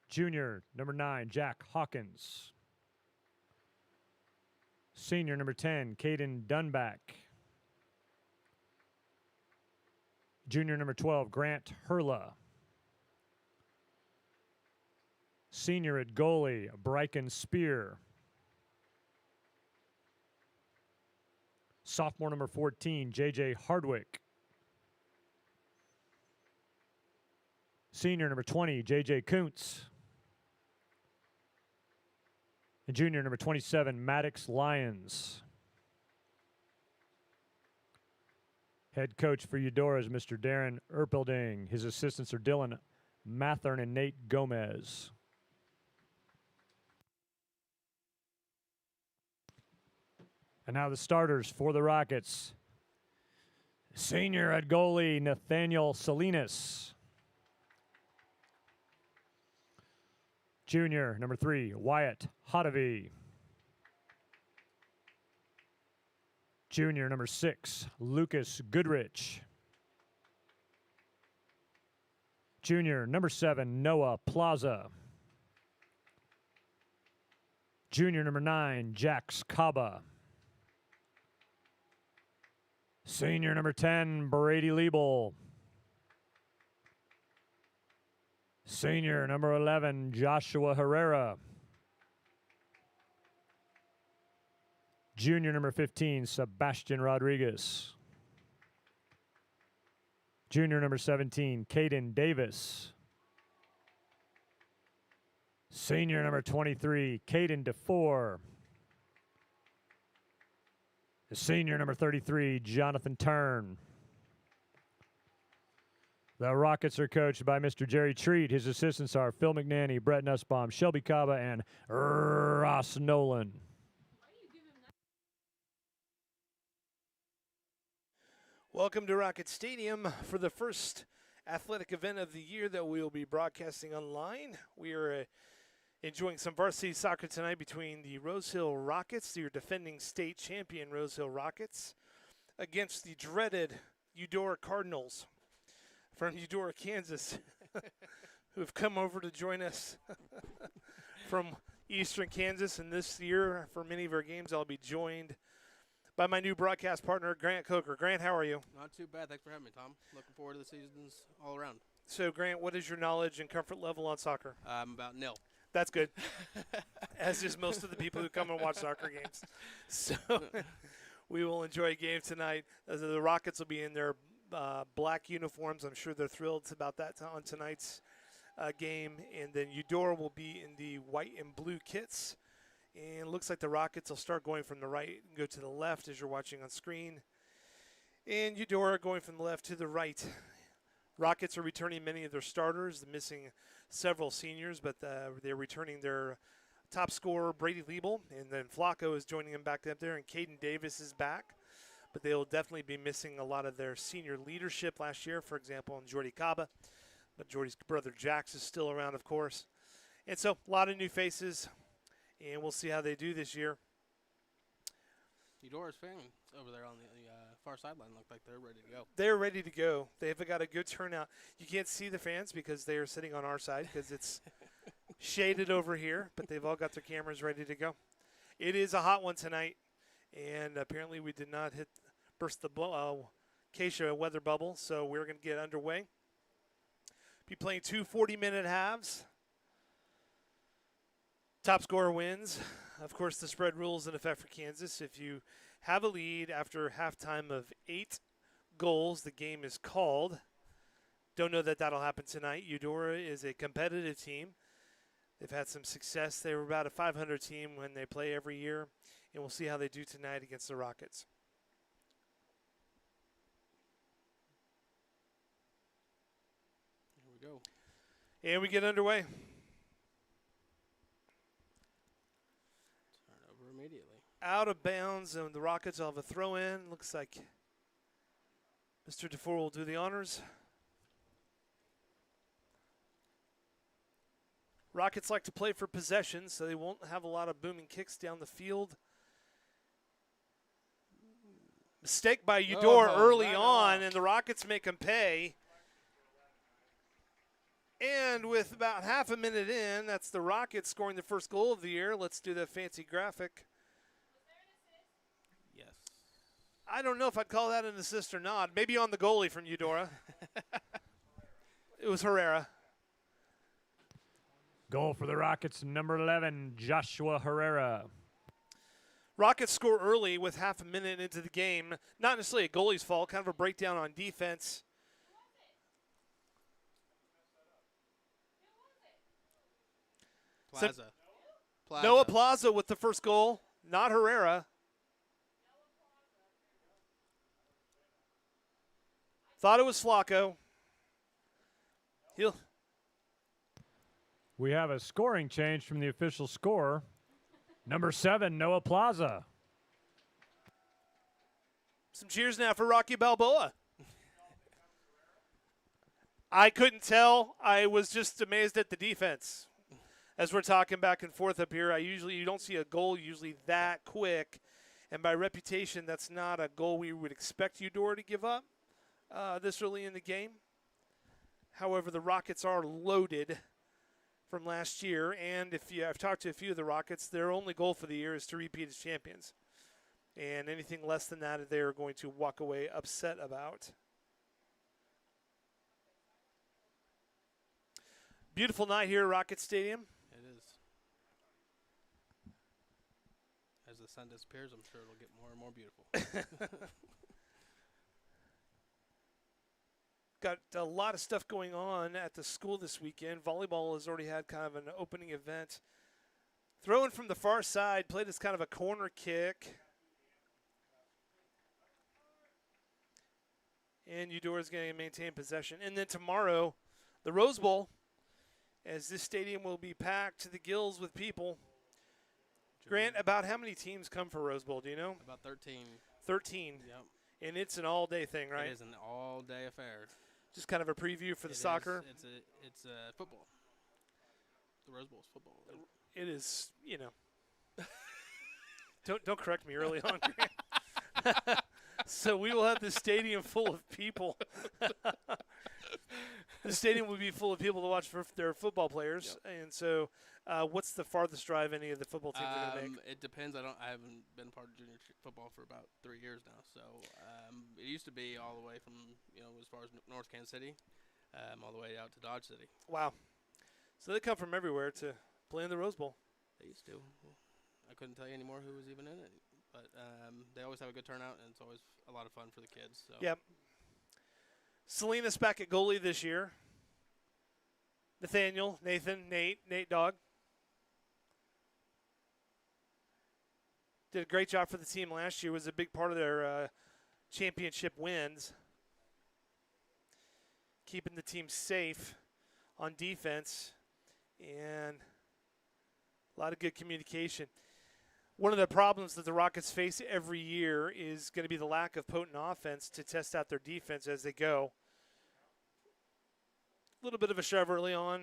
Junior, number 9, Jack Hawkins. Senior, number 10, Caden Dunback. Junior, number 12, Grant Hurla. Senior at goalie, Bryken Spear. Sophomore, number 14, J.J. Hardwick. Senior, number 20, J.J. Kuntz. And junior, number 27, Maddox Lyons. Head coach for Eudora is Mr. Darren Erpelding. His assistants are Dylan Mathern and Nate Gomez. And now the starters for the Rockets. Senior at goalie, Nathaniel Salinas. Junior, number 3, Wyatt Hodavy. Junior, number 6, Lucas Goodrich. Junior, number 7, Noah Plaza. Junior, number 9, Jax Kaba. Senior, number 10, Brady Liebel. Senior, number 11, Joshua Herrera. Junior, number 15, Sebastian Rodriguez. Junior, number 17, Caden Davis. Senior, number 23, Caden DeFore. Senior, number 33, Jonathan Turn. The Rockets are coached by Mr. Jerry Treat. His assistants are Phil McNanny, Brett Nussbaum, Shelby Kaba, and Ross Nolan. Welcome to Rocket Stadium for the first athletic event of the year that we will be broadcasting online. We are enjoying some varsity soccer tonight between the Rose Hill Rockets, your defending state champion Rose Hill Rockets, against the dreaded Eudora Cardinals from Eudora, Kansas, who have come over to join us from Eastern Kansas. And this year, for many of our games, I'll be joined by my new broadcast partner, Grant Coker. Grant, how are you? Not too bad. Thanks for having me, Tom. Looking forward to the seasons all around. So, Grant, what is your knowledge and comfort level on soccer? About nil. That's good, as is most of the people who come and watch soccer games. So we will enjoy a game tonight. The Rockets will be in their black uniforms. I'm sure they're thrilled about that on tonight's game. And then Eudora will be in the white and blue kits. And it looks like the Rockets will start going from the right and go to the left as you're watching on screen. And Eudora going from the left to the right. Rockets are returning many of their starters, missing several seniors, but they're returning their top scorer, Brady Liebel, and then Flacco is joining them back up there, and Caden Davis is back. But they will definitely be missing a lot of their senior leadership last year, for example, in Jordy Kaba. But Jordy's brother Jax is still around, of course. And so a lot of new faces, and we'll see how they do this year. Eudora's fans over there on the far sideline look like they're ready to go. They're ready to go. They've got a good turnout. You can't see the fans because they are sitting on our side because it's shaded over here, but they've all got their cameras ready to go. It is a hot one tonight, and apparently we did not burst the Keisha weather bubble, so we're going to get underway. Be playing 2 40-minute halves. Top scorer wins. Of course, the spread rules in effect for Kansas. If you have a lead after halftime of 8 goals, the game is called. Don't know that that'll happen tonight. Eudora is a competitive team. They've had some success. They were about a 500 team when they play every year, and we'll see how they do tonight against the Rockets. Here we go. And we get underway. Immediately. Out of bounds, and the Rockets will have a throw-in. Looks like Mr. DeFore will do the honors. Rockets like to play for possession, so they won't have a lot of booming kicks down the field. Mistake by Eudora early on, and the Rockets make them pay. And with about half a minute in, that's the Rockets scoring the first goal of the year. Let's do the fancy graphic. Yes. I don't know if I'd call that an assist or not. Maybe on the goalie from Eudora. It was Herrera. Goal for the Rockets, number 11, Joshua Herrera. Rockets score early with half a minute into the game. Not necessarily a goalie's fault, kind of a breakdown on defense. Plaza. Noah Plaza with the first goal, not Herrera. Thought it was Flacco. We have a scoring change from the official scorer. Number 7, Noah Plaza. Some cheers now for Rocky Balboa. I couldn't tell. I was just amazed at the defense. As we're talking back and forth up here, you don't see a goal usually that quick. And by reputation, that's not a goal we would expect Eudora to give up this early in the game. However, the Rockets are loaded from last year. And I've talked to a few of the Rockets, their only goal for the year is to repeat as champions. And anything less than that, they're going to walk away upset about. Beautiful night here at Rocket Stadium. It is. As the sun disappears, I'm sure it'll get more and more beautiful. Got a lot of stuff going on at the school this weekend. Volleyball has already had kind of an opening event. Throwing from the far side, played as kind of a corner kick. And Eudora's going to maintain possession. And then tomorrow, the Rose Bowl, as this stadium will be packed to the gills with people. Grant, about how many teams come for Rose Bowl, do you know? About 13. 13. Yep. And it's an all-day thing, right? It is an all-day affair. Just kind of a preview for the soccer. It's football. The Rose Bowl is football. It is, Don't correct me early on, Grant. So we will have the stadium full of people. The stadium will be full of people to watch for their football players. Yep. And so what's the farthest drive any of the football teams are going to make? It depends. I haven't been part of junior football for about 3 years now. So it used to be all the way from, as far as North Kansas City, all the way out to Dodge City. Wow. So they come from everywhere to play in the Rose Bowl. They used to. I couldn't tell you anymore who was even in it. But they always have a good turnout, and it's always a lot of fun for the kids. So. Yep. Salinas back at goalie this year. Nathaniel, Nathan, Nate Dogg. Did a great job for the team last year. Was a big part of their championship wins. Keeping the team safe on defense. And a lot of good communication. One of the problems that the Rockets face every year is going to be the lack of potent offense to test out their defense as they go. A little bit of a shove early on.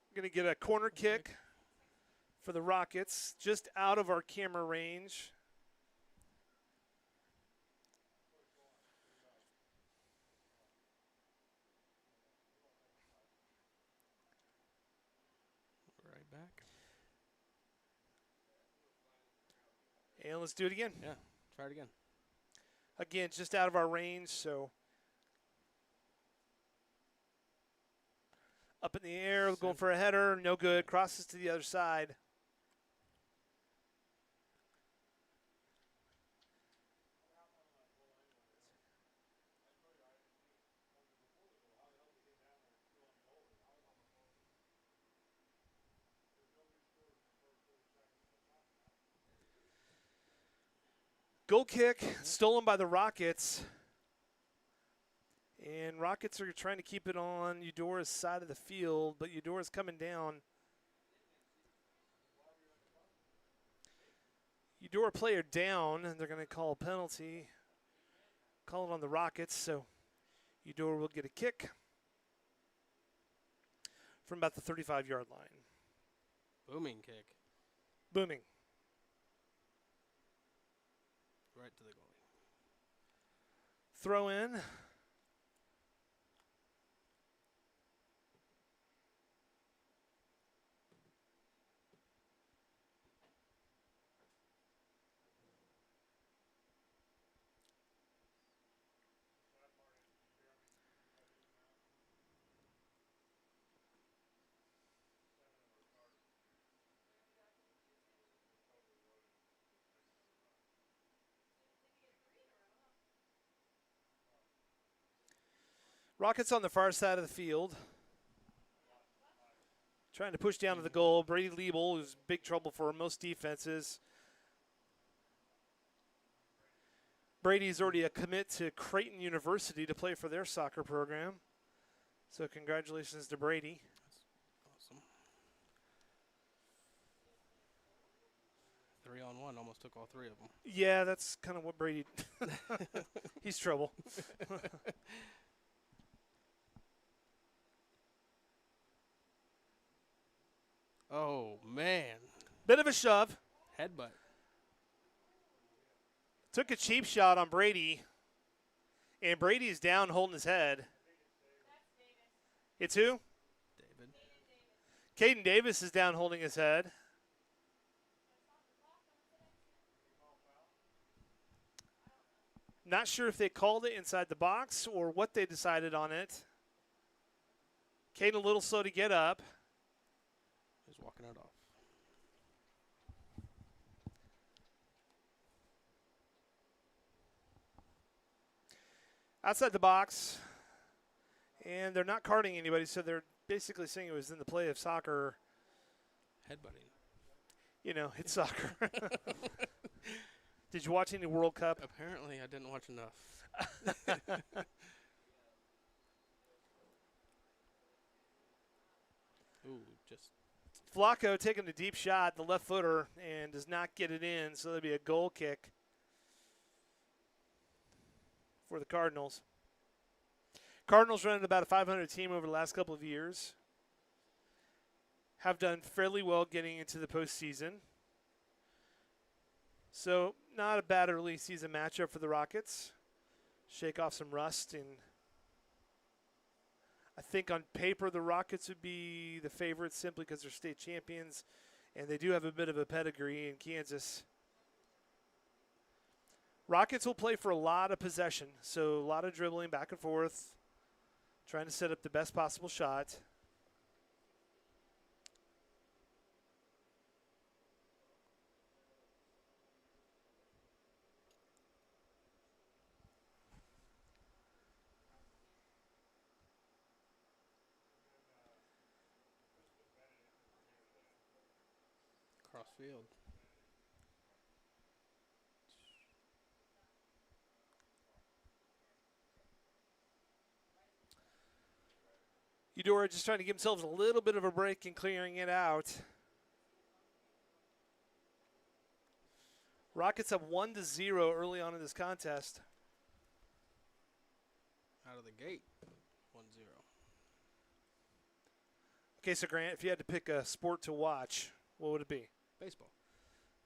We're going to get a corner kick for the Rockets, just out of our camera range. Right back. And let's do it again. Yeah, try it again. Again, just out of our range, so up in the air, going for a header, no good. Crosses to the other side. Goal kick, stolen by the Rockets. And Rockets are trying to keep it on Eudora's side of the field, but Eudora's coming down. Eudora player down, and they're going to call a penalty. Call it on the Rockets, so Eudora will get a kick from about the 35-yard line. Booming kick. Booming. Right to the goalie. Throw in. Rockets on the far side of the field. Trying to push down to the goal. Brady Liebel, who's big trouble for most defenses. Brady's already a commit to Creighton University to play for their soccer program. So congratulations to Brady. Awesome. 3-on-1, almost took all three of them. Yeah, that's kind of what Brady. He's trouble. Oh, man. Bit of a shove. Headbutt. Took a cheap shot on Brady. And Brady's down holding his head. It's who? David. Caden Davis is down holding his head. Not sure if they called it inside the box or what they decided on it. Caden a little slow to get up. He's walking it off. Outside the box. And they're not carding anybody, so they're basically saying it was in the play of soccer. Headbutting. You know, it's soccer. Did you watch any World Cup? Apparently, I didn't watch enough. Ooh, just. Flacco taking a deep shot, the left footer, and does not get it in, so there'll be a goal kick for the Cardinals. Cardinals running about a 500 team over the last couple of years. Have done fairly well getting into the postseason. So not a bad early season matchup for the Rockets. Shake off some rust, and I think on paper the Rockets would be the favorites simply because they're state champions, and they do have a bit of a pedigree in Kansas. Rockets will play for a lot of possession, so a lot of dribbling back and forth, trying to set up the best possible shot. Crossfield. Eudora just trying to give themselves a little bit of a break and clearing it out. Rockets up 1-0 early on in this contest. Out of the gate. 1-0. Okay, so Grant, if you had to pick a sport to watch, what would it be? Baseball.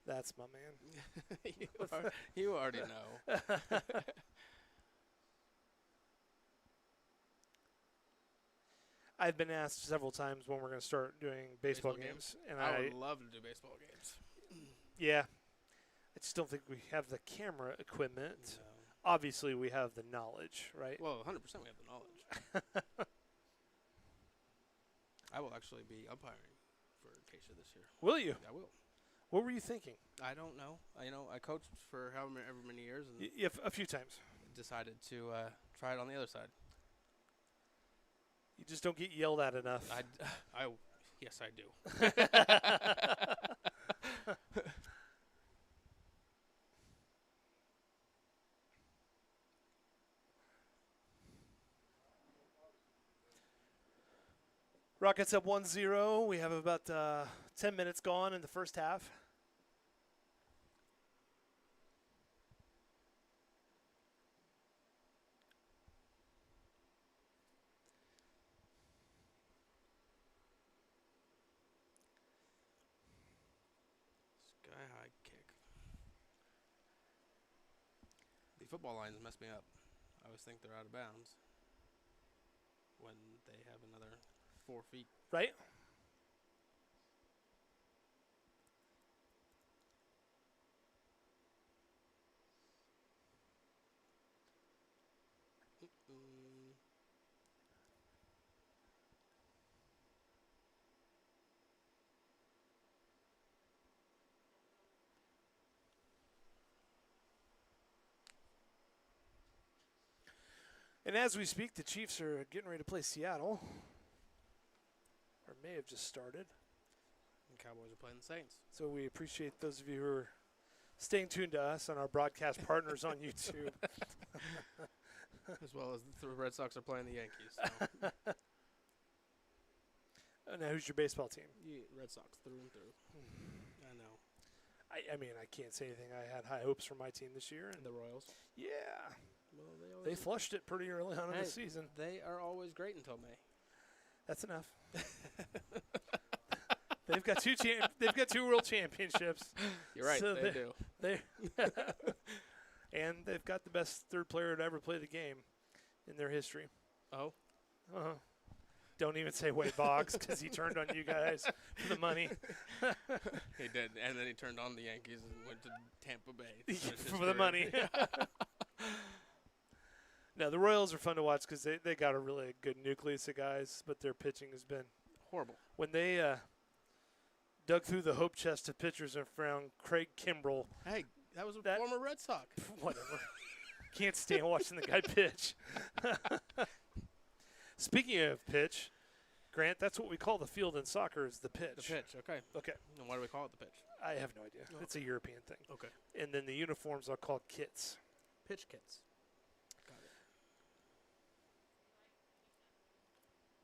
That's my man. You already know. I've been asked several times when we're going to start doing baseball games. And I would love to do baseball games. Yeah. I just don't think we have the camera equipment. No. Obviously, we have the knowledge, right? Well, 100% we have the knowledge. I will actually be umpiring for Acacia this year. Will you? I will. What were you thinking? I don't know. I coached for however many years and Yeah, a few times. decided to try it on the other side. You just don't get yelled at enough. Yes, I do. Rockets up 1-0. We have about 10 minutes gone in the first half. Sky high kick. The football lines mess me up. I always think they're out of bounds when they have another 4 feet. Right? And as we speak, the Chiefs are getting ready to play Seattle, or may have just started. And Cowboys are playing the Saints. So we appreciate those of you who are staying tuned to us and our broadcast partners on YouTube. As well as the Red Sox are playing the Yankees. So. Now, who's your baseball team? Red Sox through and through. I know. I mean, I can't say anything. I had high hopes for my team this year. And The Royals. yeah, Well, they flushed it pretty early on in the season. They are always great until May. That's enough. They've got they've got 2 world championships. You're right. So they do. And they've got the best third player to ever play the game in their history. Oh. Uh-huh. Don't even say Wade Boggs because he turned on you guys for the money. He did, and then he turned on the Yankees and went to Tampa Bay for the money. No, the Royals are fun to watch because they got a really good nucleus of guys, but their pitching has been horrible. When they dug through the hope chest of pitchers and found Craig Kimbrell. Hey, that was a former Red Sox. Whatever. Can't stand watching the guy pitch. Speaking of pitch, Grant, that's what we call the field in soccer is the pitch. The pitch, okay. Okay. And why do we call it the pitch? I have no idea. Oh. It's a European thing. Okay. And then the uniforms are called kits. Pitch kits. Got it.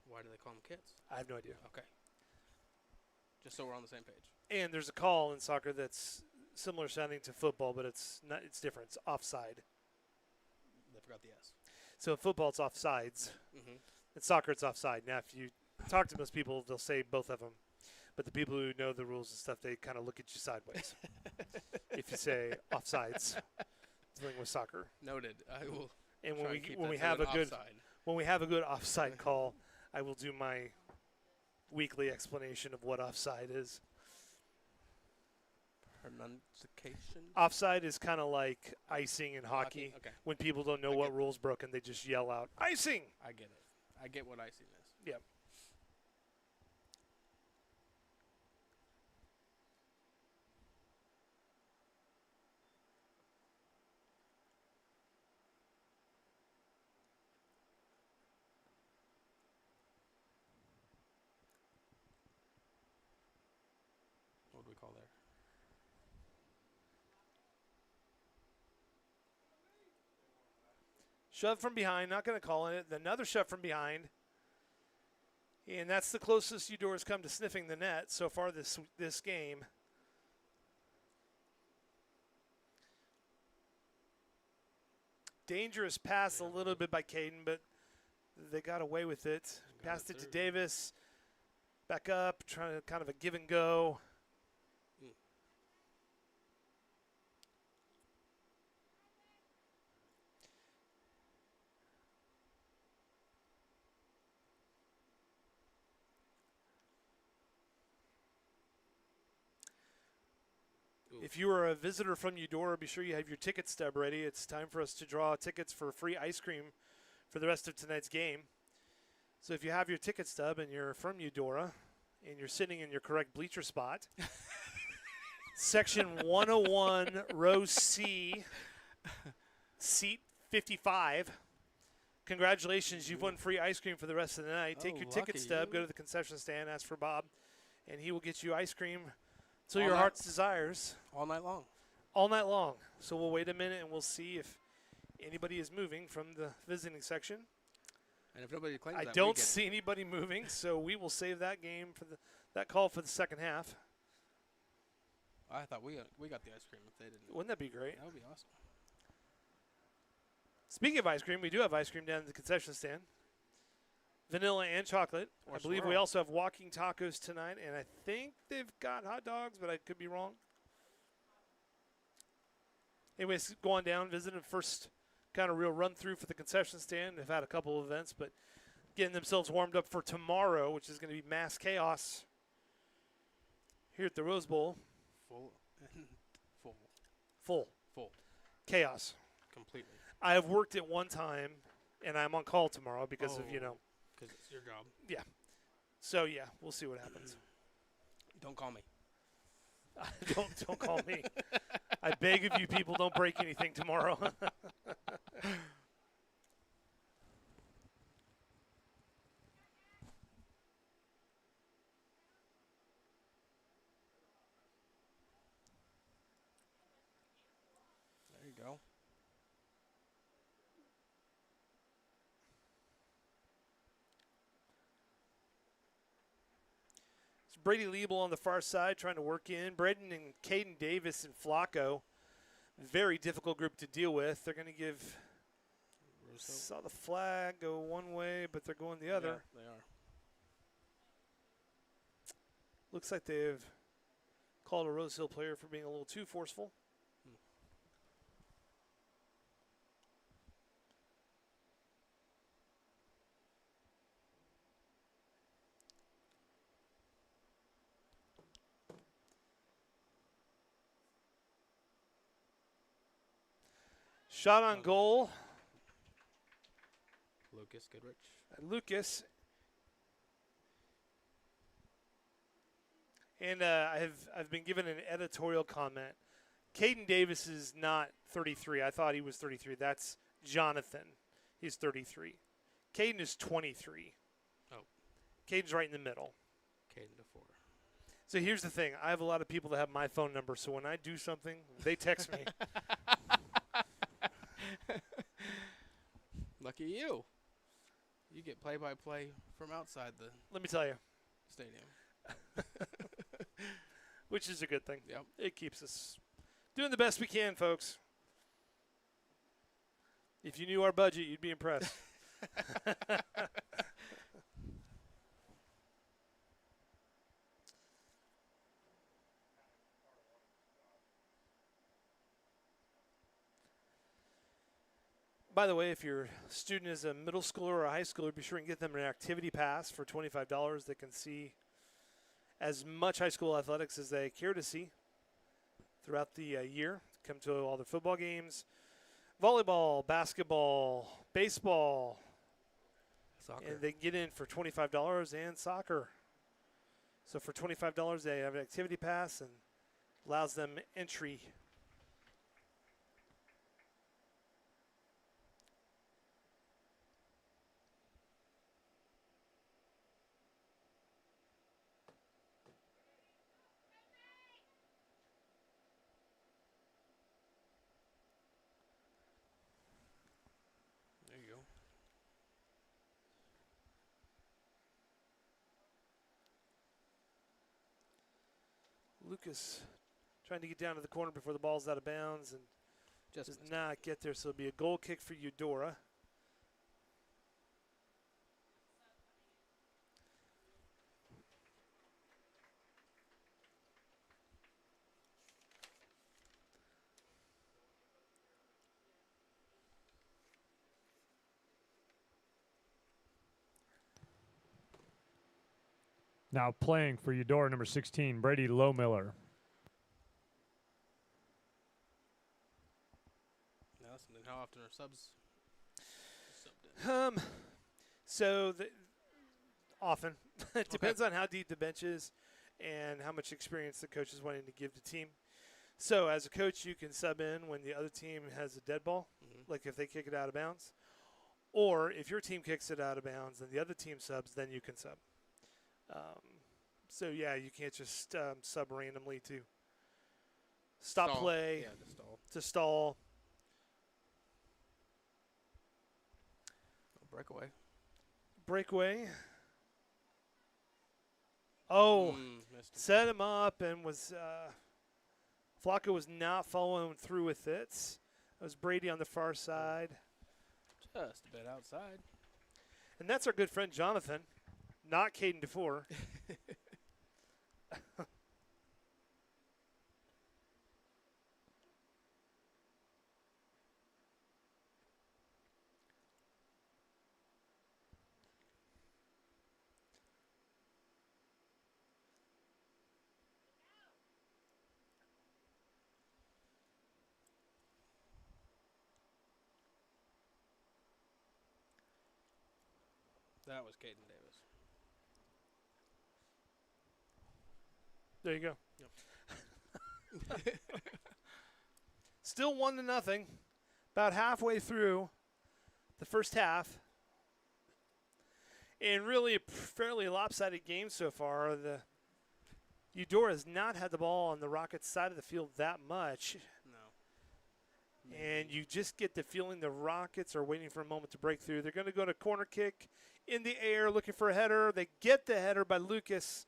Why do they call them kits? I have no idea. Okay. Just so we're on the same page. And there's a call in soccer that's similar sounding to football, but it's not. It's different. It's offside. They forgot the S. So in football, it's offsides. Mm-hmm. In soccer, it's offside. Now, if you talk to most people, they'll say both of them. But the people who know the rules and stuff, they kind of look at you sideways. If you say offsides, dealing with soccer. Noted. I will. And try and keep when that we to have an a good offside. when we have a good offside call, I will do my weekly explanation of what offside is. Pronunciation. Offside is kind of like icing in hockey. Okay. When people don't know what rule's broken, they just yell out icing. I get it. I get what icing is. Yep. What do we call there? Shove from behind, not going to call it. Another shove from behind. And that's the closest Eudora's come to sniffing the net so far this game. Dangerous pass a little bit by Caden, but they got away with it. Passed it to Davis. Back up, trying to kind of a give and go. If you are a visitor from Eudora, be sure you have your ticket stub ready. It's time for us to draw tickets for free ice cream for the rest of tonight's game. So if you have your ticket stub and you're from Eudora and you're sitting in your correct bleacher spot, section 101, row C, seat 55, congratulations, you've won free ice cream for the rest of the night. Take your ticket stub, go to the concession stand, ask for Bob, and he will get you ice cream till your heart's desires. All night long. All night long. So we'll wait a minute and we'll see if anybody is moving from the visiting section. And if nobody claims I that, don't see anybody moving, so we will save that game for that call for the second half. I thought we got the ice cream if they didn't. Wouldn't that be great? That would be awesome. Speaking of ice cream, we do have ice cream down at the concession stand. Vanilla and chocolate. I believe we also have walking tacos tonight, and I think they've got hot dogs, but I could be wrong. Anyways, go on down, visit them first kind of real run-through for the concession stand. They've had a couple of events, but getting themselves warmed up for tomorrow, which is going to be mass chaos here at the Rose Bowl. Full. Chaos. Completely. I have worked at one time, and I'm on call tomorrow because of, Because it's your job. Yeah. So, yeah, we'll see what happens. Don't call me. Don't call me. I beg of you people, don't break anything tomorrow. It's Brady Liebel on the far side trying to work in. Braden and Caden Davis and Flacco. Very difficult group to deal with. They're going to give saw the flag go one way, but they're going the other. Yeah, they are. Looks like they've called a Rose Hill player for being a little too forceful. Shot on goal. Lucas Goodrich. Lucas. And I've been given an editorial comment. Caden Davis is not 33. I thought he was 33. That's Jonathan. He's 33. Caden is 23. Oh. Caden's right in the middle. Caden to 4. So here's the thing. I have a lot of people that have my phone number, so when I do something, they text me. Lucky you. You get play-by-play from outside the Let me tell you. stadium. Which is a good thing. Yep. It keeps us doing the best we can, folks. If you knew our budget, you'd be impressed. By the way, if your student is a middle schooler or a high schooler, be sure and get them an activity pass for $25. They can see as much high school athletics as they care to see throughout the year. Come to all the football games, volleyball, basketball, baseball. Soccer. And they can get in for $25 and soccer. So for $25, they have an activity pass and allows them entry. There you go. Lucas trying to get down to the corner before the ball's out of bounds and Just does missed. not get there. So it'll be a goal kick for Eudora. Now playing for Eudora, number 16, Brady Lowmiller. Now, listen, how often are subs subbed in? So often it depends on how deep the bench is and how much experience the coach is wanting to give the team. So as a coach, you can sub in when the other team has a dead ball, like if they kick it out of bounds, or if your team kicks it out of bounds and the other team subs, then you can sub. So yeah, you can't just sub randomly to stop Stall. play, Yeah, to stall. to stall. Breakaway. Breakaway. Oh, Missed him. set him up and was Flacco was not following through with it. That was Brady on the far side. Just a bit outside. And that's our good friend Jonathan, not Caden DeFore. That was Caden Davis. There you go. Yep. Still 1-0. About halfway through the first half. And really a fairly lopsided game so far. The Eudora has not had the ball on the Rockets' side of the field that much. No. And you just get the feeling the Rockets are waiting for a moment to break through. They're going to go to corner kick in the air looking for a header. They get the header by Lucas,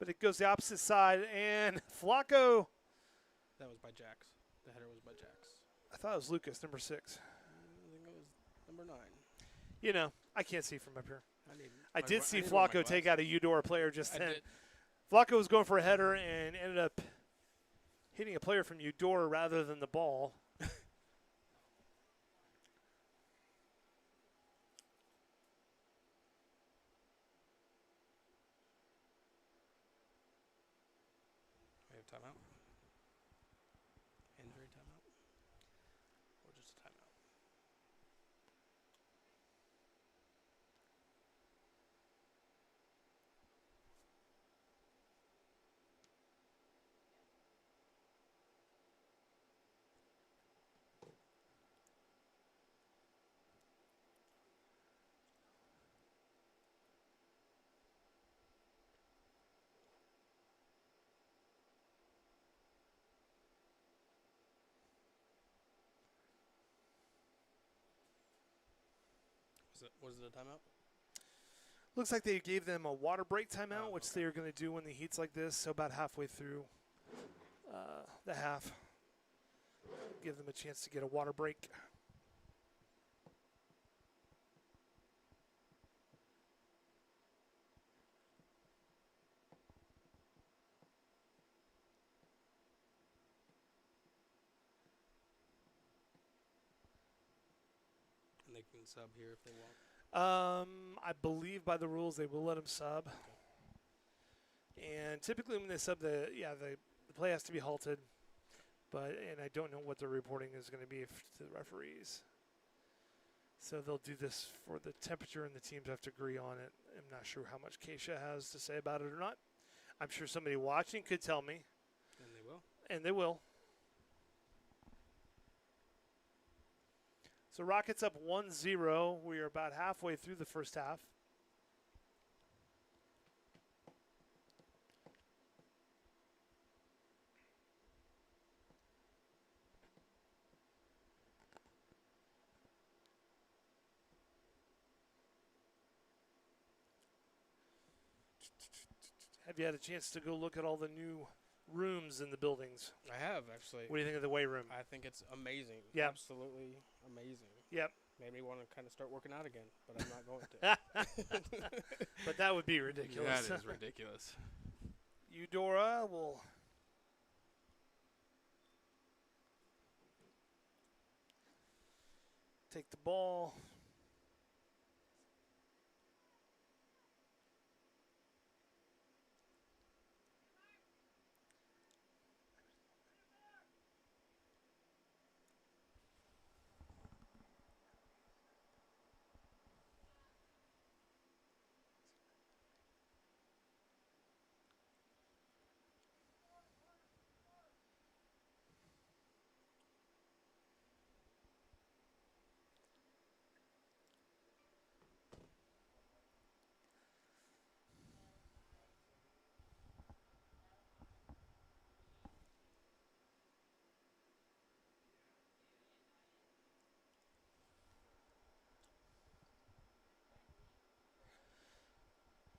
but it goes the opposite side, and Flacco. That was by Jax. The header was by Jax. I thought it was Lucas, number 6. I think it was number 9. You know, I can't see from up here. I my did gla- see I need to wear my Flacco take glasses. out a Eudora player just I then. did. Flacco was going for a header and ended up hitting a player from Eudora rather than the ball. We have timeout. Injury timeout. Or just a timeout. Was it a timeout? Looks like they gave them a water break timeout, Oh, which okay. they are going to do when the heat's like this, so about halfway through the half. Give them a chance to get a water break. And they can sub here if they want. I believe by the rules they will let them sub. And typically when they sub, the play has to be halted. And I don't know what the reporting is going to be to the referees. So they'll do this for the temperature, and the teams have to agree on it. I'm not sure how much Keisha has to say about it or not. I'm sure somebody watching could tell me, And they will. and they will. So Rockets up 1-0. We are about halfway through the first half. Have you had a chance to go look at all the new rooms in the buildings? I have, actually. What do you think of the weight room? I think it's amazing. Yeah. Absolutely amazing. Yep. Made me want to kind of start working out again, but I'm not going to. But that would be ridiculous. That is ridiculous. Eudora will take the ball.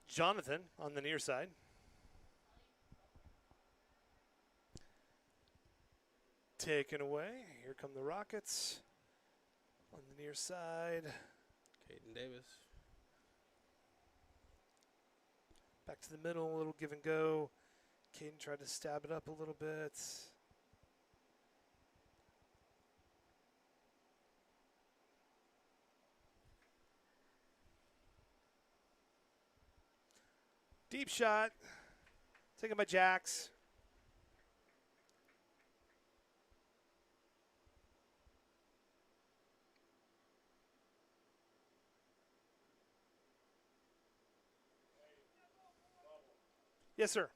Jonathan on the near side. Taken away. Here come the Rockets on the near side. Caden Davis. Back to the middle, a little give and go. Caden tried to stab it up a little bit. Deep shot. Taken by Jax. Yes, sir.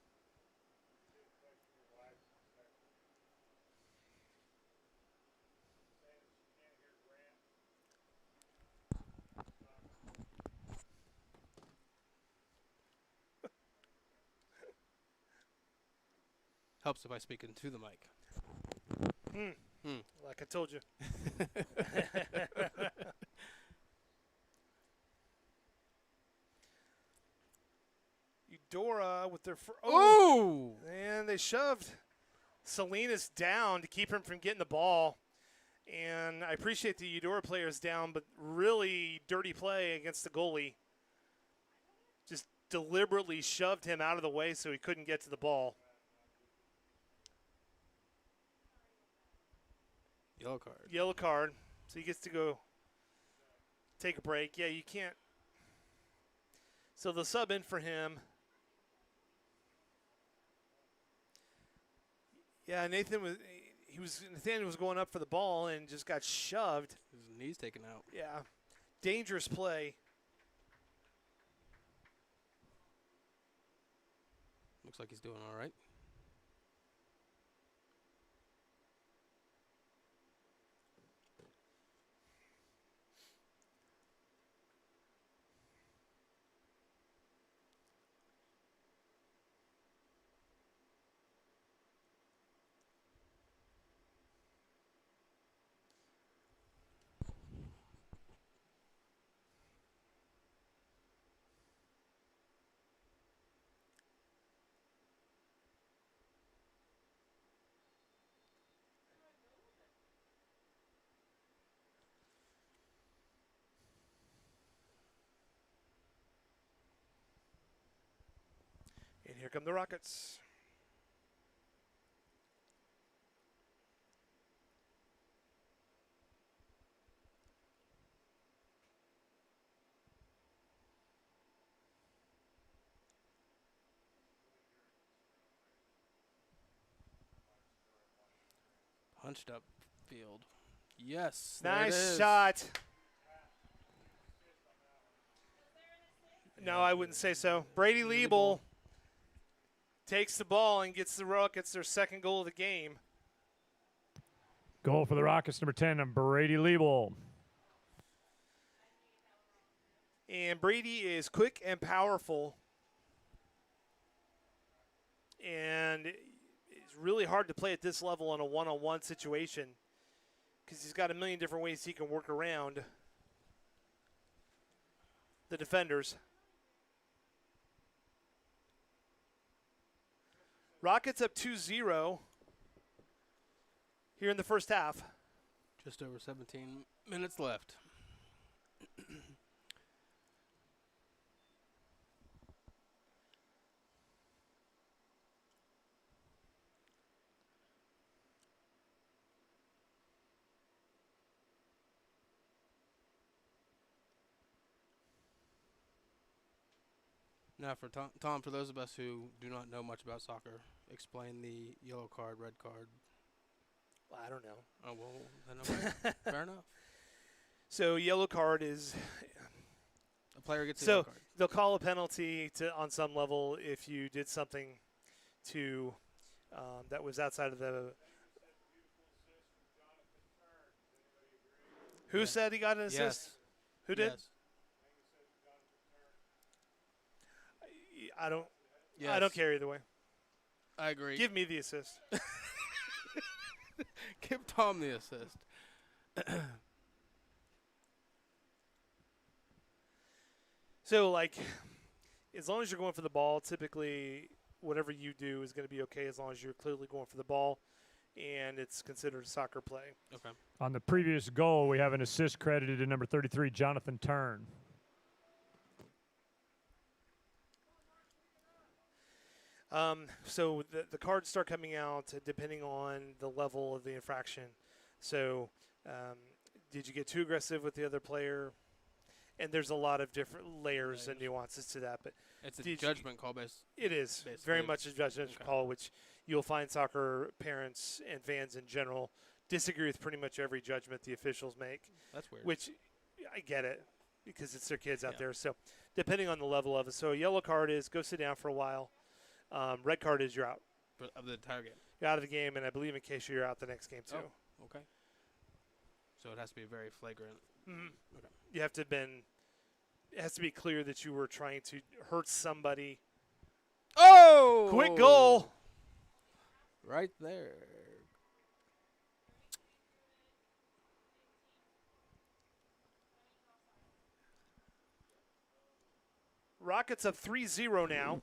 Helps if I speak into the mic. Like I told you. Eudora with their Ooh! and they shoved Salinas down to keep him from getting the ball. And I appreciate the Eudora players down, but really dirty play against the goalie. Just deliberately shoved him out of the way so he couldn't get to the ball. Yellow card. Yellow card. So he gets to go take a break. Yeah, you can't. So they'll sub in for him. Yeah, Nathaniel was going up for the ball and just got shoved. His knee's taken out. Yeah. Dangerous play. Looks like he's doing all right. And here come the Rockets. Hunched up field. Yes. there it Nice is. shot. No, I wouldn't say so. Brady Liebel takes the ball and gets the Rockets their second goal of the game. Goal for the Rockets, number 10, Brady Liebel. And Brady is quick and powerful. And it's really hard to play at this level in a one-on-one situation because he's got a million different ways he can work around the defenders. Rockets up 2-0 here in the first half. Just over 17 minutes left. Now, for Tom, for those of us who do not know much about soccer, explain the yellow card, red card. Well, I don't know. Oh, well, then okay. Fair enough. So yellow card is A player gets a so yellow card. they'll call a penalty on some level if you did something to that was outside of the. Who Yeah. said he got an assist? Yes. Who did? Yes. I don't. Yes. I don't care either way. I agree. Give me the assist. Give Tom the assist. So, like, as long as you're going for the ball, typically whatever you do is going to be okay as long as you're clearly going for the ball and it's considered soccer play. Okay. On the previous goal, we have an assist credited to number 33, Jonathan Turn. So the cards start coming out depending on the level of the infraction. So did you get too aggressive with the other player? And there's a lot of different layers and nuances to that. But It's a Did you- judgment call based. it is Basically, very much a judgment okay. call, which you'll find soccer parents and fans in general disagree with pretty much every judgment the officials make, That's weird. which I get it because it's their kids out Yeah. there. So depending on the level of it. So a yellow card is go sit down for a while. Red card is you're out. Of the entire game. You're out of the game, and I believe in case you're out the next game too. Oh. Okay. So it has to be very flagrant. Mhm. Okay. You have to have been. It has to be clear that you were trying to hurt somebody. Oh! Quick goal. Right there. Rockets up 3-0 now.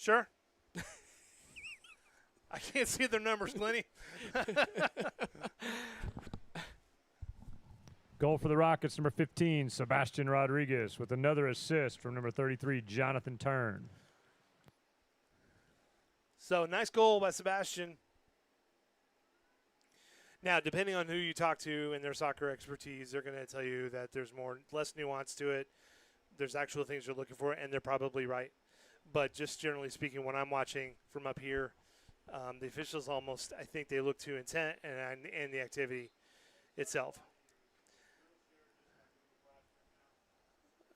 Sure. I can't see their numbers, Glenny. Goal for the Rockets, number 15, Sebastian Rodriguez, with another assist from number 33, Jonathan Turn. So nice goal by Sebastian. Now, depending on who you talk to and their soccer expertise, they're going to tell you that there's less nuance to it. There's actual things you're looking for, and they're probably right. But just generally speaking, when I'm watching from up here, the officials almost, I think they look to intent and the activity itself.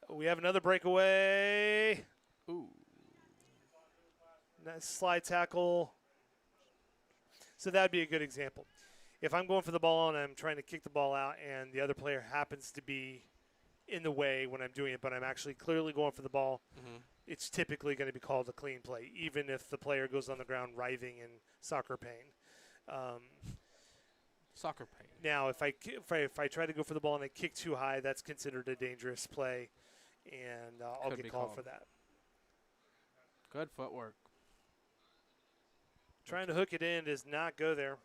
We have another breakaway. Ooh. Nice slide tackle. So that would be a good example. If I'm going for the ball and I'm trying to kick the ball out and the other player happens to be in the way when I'm doing it, but I'm actually clearly going for the ball, it's typically going to be called a clean play, even if the player goes on the ground writhing in soccer pain. Soccer pain. Now, if I try to go for the ball and I kick too high, that's considered a dangerous play, and I'll Could get be called called. for that. Good footwork. Trying to hook it in does not go there.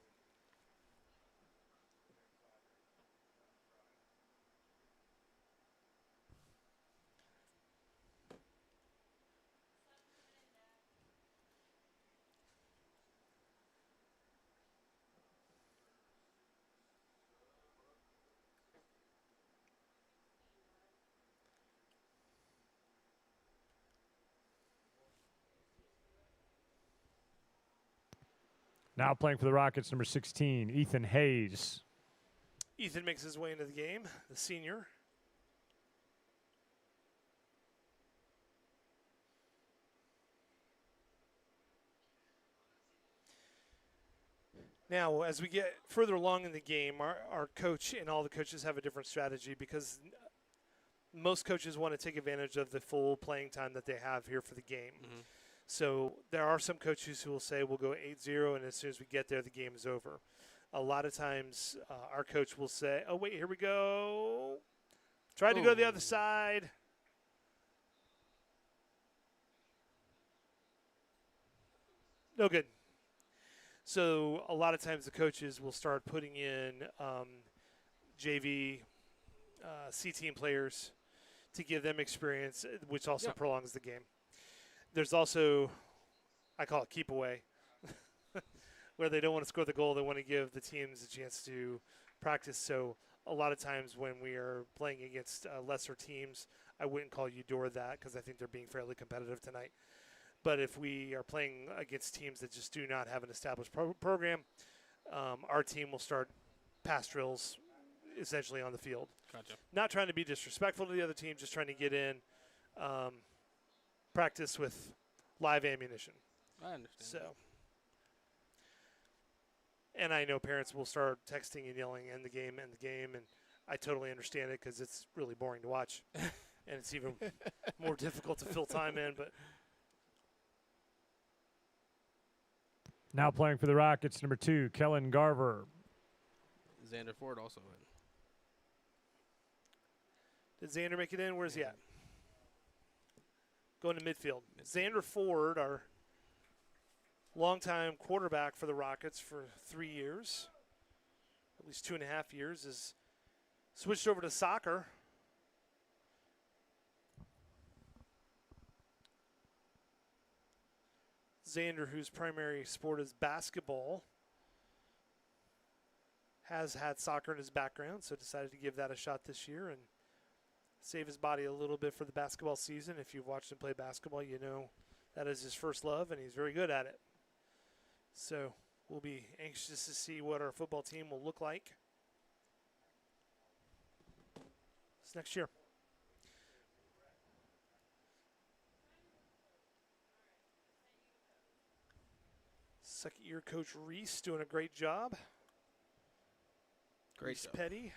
Now playing for the Rockets, number 16, Ethan Hayes. Ethan makes his way into the game, the senior. Now, as we get further along in the game, our coach and all the coaches have a different strategy because most coaches want to take advantage of the full playing time that they have here for the game. So there are some coaches who will say we'll go 8-0, and as soon as we get there, the game is over. A lot of times our coach will say, oh, wait, here we go. Try to go to the other side. No good. So a lot of times the coaches will start putting in JV, C-team players to give them experience, which also prolongs the game. There's also, I call it keep away, where they don't want to score the goal. They want to give the teams a chance to practice. So a lot of times when we are playing against lesser teams, I wouldn't call Eudora that because I think they're being fairly competitive tonight. But if we are playing against teams that just do not have an established program, our team will start pass drills essentially on the field. Gotcha. Not trying to be disrespectful to the other team, just trying to get in practice with live ammunition. I understand. So, and I know parents will start texting and yelling, end the game, and I totally understand it because it's really boring to watch. And it's even more difficult to fill time in, but Now playing for the Rockets, number 2, Kellen Garver. Xander Ford also in. did Xander make it in? Where's he at? Going to midfield. Xander Ford, our longtime quarterback for the Rockets for 3 years, at least 2.5 years, is switched over to soccer. Xander, whose primary sport is basketball, has had soccer in his background, so decided to give that a shot this year and save his body a little bit for the basketball season. If you've watched him play basketball, you know that is his first love, and he's very good at it. So we'll be anxious to see what our football team will look like this next year. Second-year coach Reese doing a great job. Great Reese job. Petty.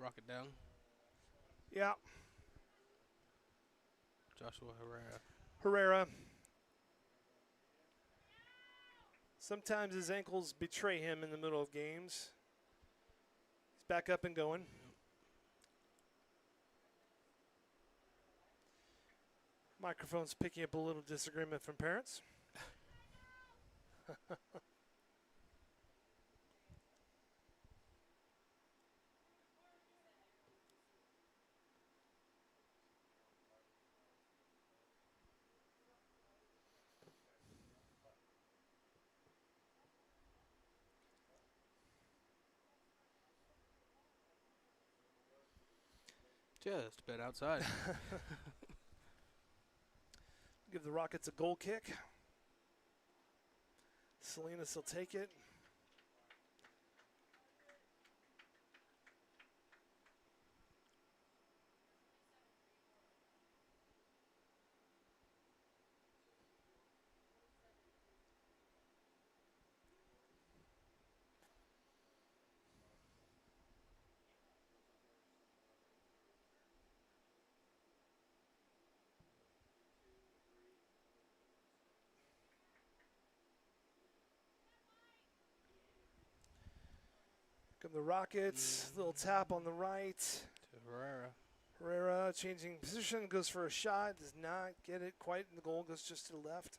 Rocket down. Yeah. Joshua Herrera. Herrera. Sometimes his ankles betray him in the middle of games. He's back up and going. Microphone's picking up a little disagreement from parents. Just a bit outside. Give the Rockets a goal kick. Salinas will take it. Come the Rockets. Little tap on the right. To Herrera. Herrera changing position, goes for a shot, does not get it quite in the goal, goes just to the left.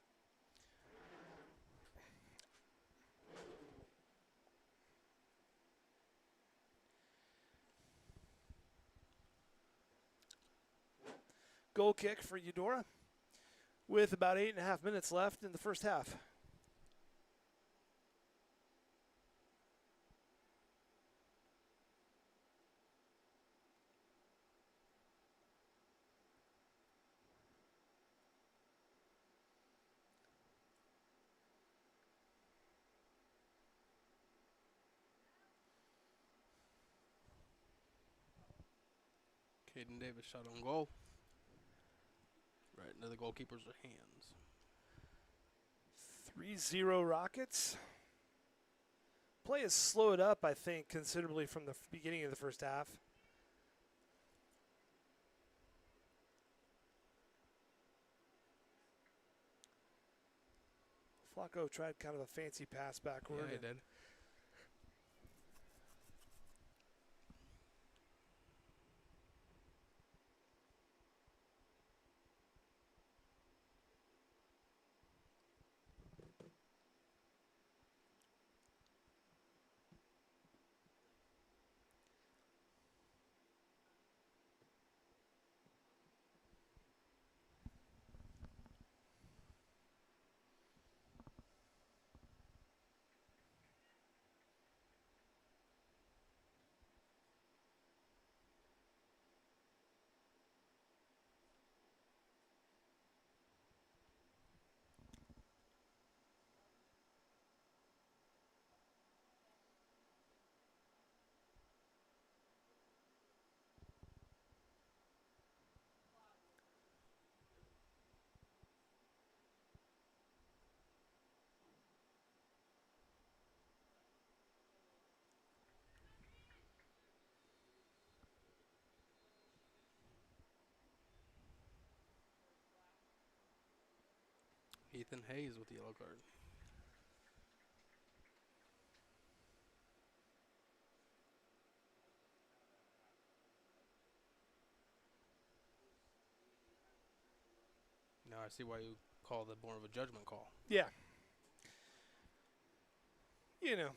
Goal kick for Eudora with about 8.5 minutes left in the first half. Caden Davis shot on goal. Right into the goalkeeper's hands. 3-0 Rockets. Play has slowed up, I think, considerably from the beginning of the first half. Flacco tried kind of a fancy pass backward. Yeah, he did. Ethan Hayes with the yellow card. Now I see why you call that more of a judgment call. Yeah. You know.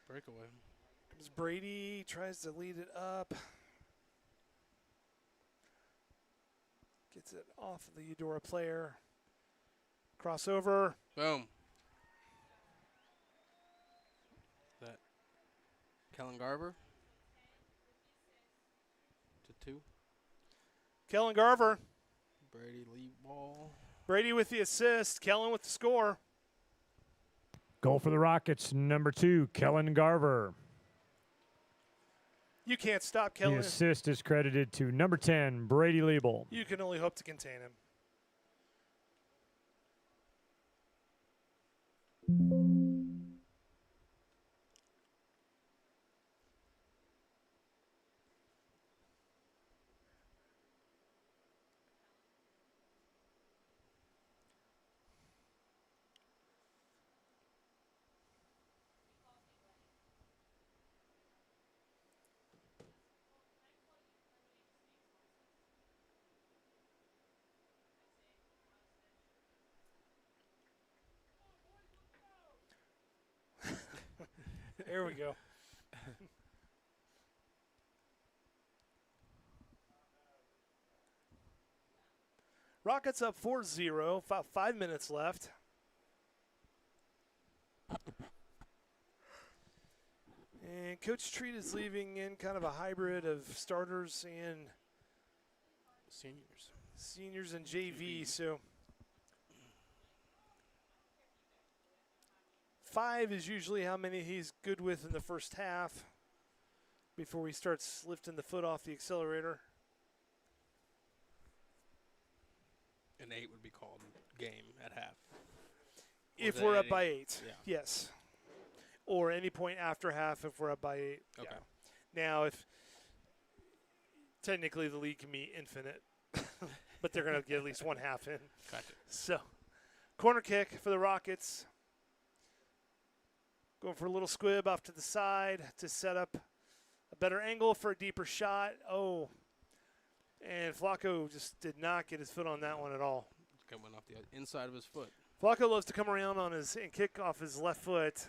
Breakaway. Comes Brady, tries to lead it up. Gets it off of the Eudora player. Crossover. Boom. That Kellen Garver to 2. Kellen Garver. Brady lead ball. Brady with the assist. Kellen with the score. Goal for the Rockets, number 2, Kellen Garver. You can't stop The Kellen. assist is credited to number 10, Brady Liebel. You can only hope to contain him. There we go. Rockets up 4-0. About 5 minutes left. And Coach Treat is leaving in kind of a hybrid of starters and seniors and JV. So 5 is usually how many he's good with in the first half before he starts lifting the foot off the accelerator. An 8 would be called game at half. If that we're up any- by 8, Yeah. yes. Or any point after half if we're up by 8. Okay. Yeah. Now, if technically the league can be infinite, but they're going to get at least one half in. Gotcha. So, corner kick for the Rockets. Going for a little squib off to the side to set up a better angle for a deeper shot. Oh, and Flacco just did not get his foot on that one at all. Went off the inside of his foot. Flacco loves to come around on his and kick off his left foot. So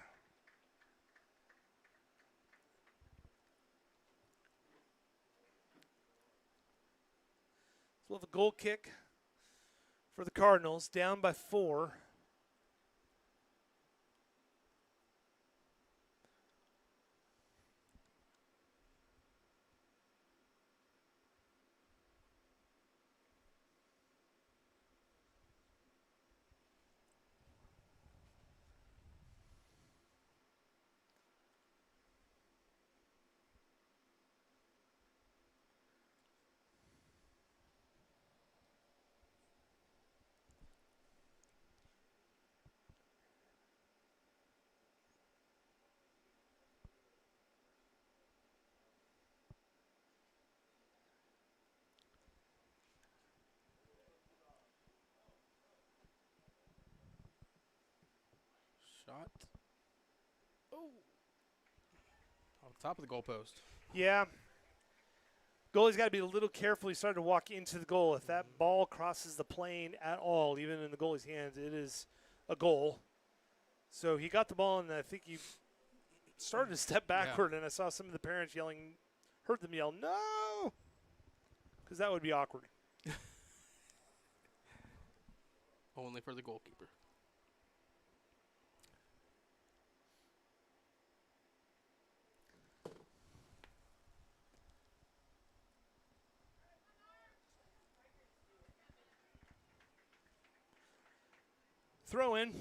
we'll have a goal kick for the Cardinals, down by 4. Shot. Oh. On top of the goalpost. Yeah. Goalie's got to be a little careful. He started to walk into the goal. If that ball crosses the plane at all, even in the goalie's hands, it is a goal. So he got the ball, and I think he started to step backward, and I saw some of the parents yelling, heard them yell, no, because that would be awkward. Only for the goalkeeper. Throw in.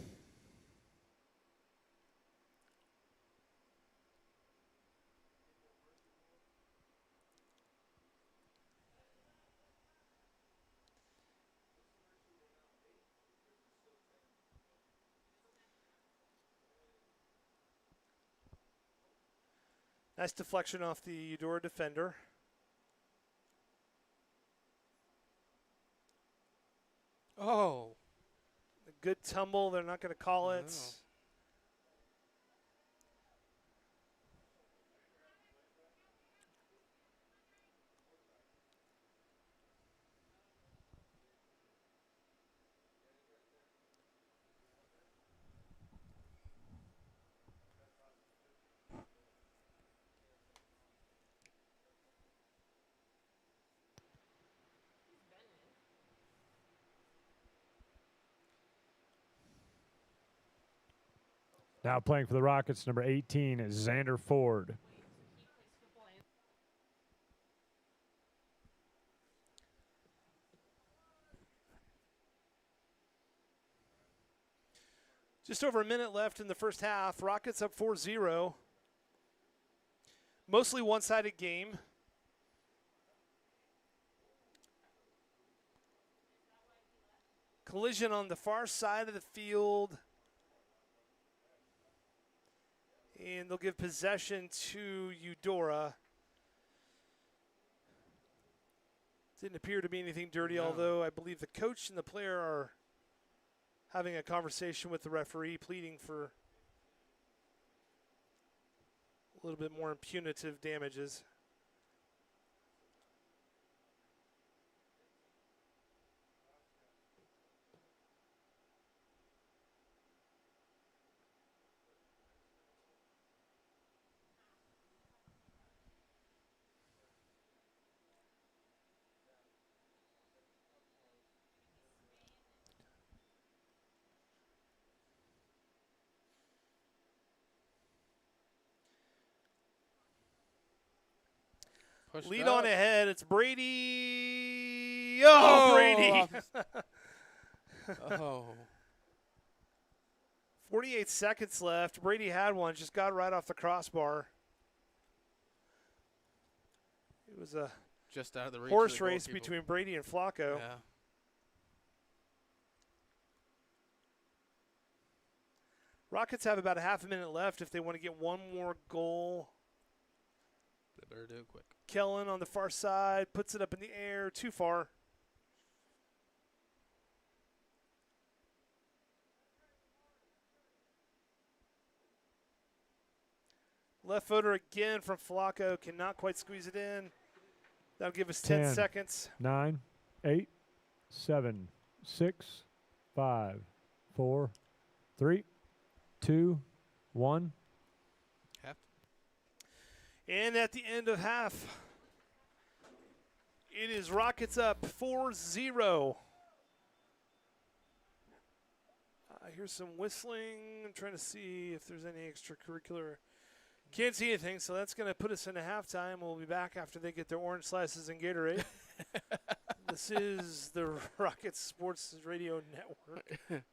Nice deflection off the Eudora defender. Oh. A good tumble. They're not going to call it. No. Now playing for the Rockets, number 18 is Xander Ford. Just over a minute left in the first half. Rockets up 4-0. Mostly one-sided game. Collision on the far side of the field. And they'll give possession to Eudora. Didn't appear to be anything dirty, No. although I believe the coach and the player are having a conversation with the referee, pleading for a little bit more punitive damages. Pushed Lead up. on ahead. It's Brady. Oh, Brady. Oh. 48 seconds left. Brady had one. Just got right off the crossbar. It was a Just out of the reach horse of the race goalkeeper. between Brady and Flacco. Yeah. Rockets have about a half a minute left if they want to get one more goal. They better do it quick. Kellen on the far side puts it up in the air, too far. Left footer again from Flacco, cannot quite squeeze it in. That'll give us 10 10. seconds. 9, 8, 7, 6, 5, 4, 3, 2, 1. Half. And at the end of half, it is Rockets up 4-0. I hear some whistling. I'm trying to see if there's any extracurricular. Can't see anything, so that's going to put us into halftime. We'll be back after they get their orange slices and Gatorade. This is the Rockets Sports Radio Network.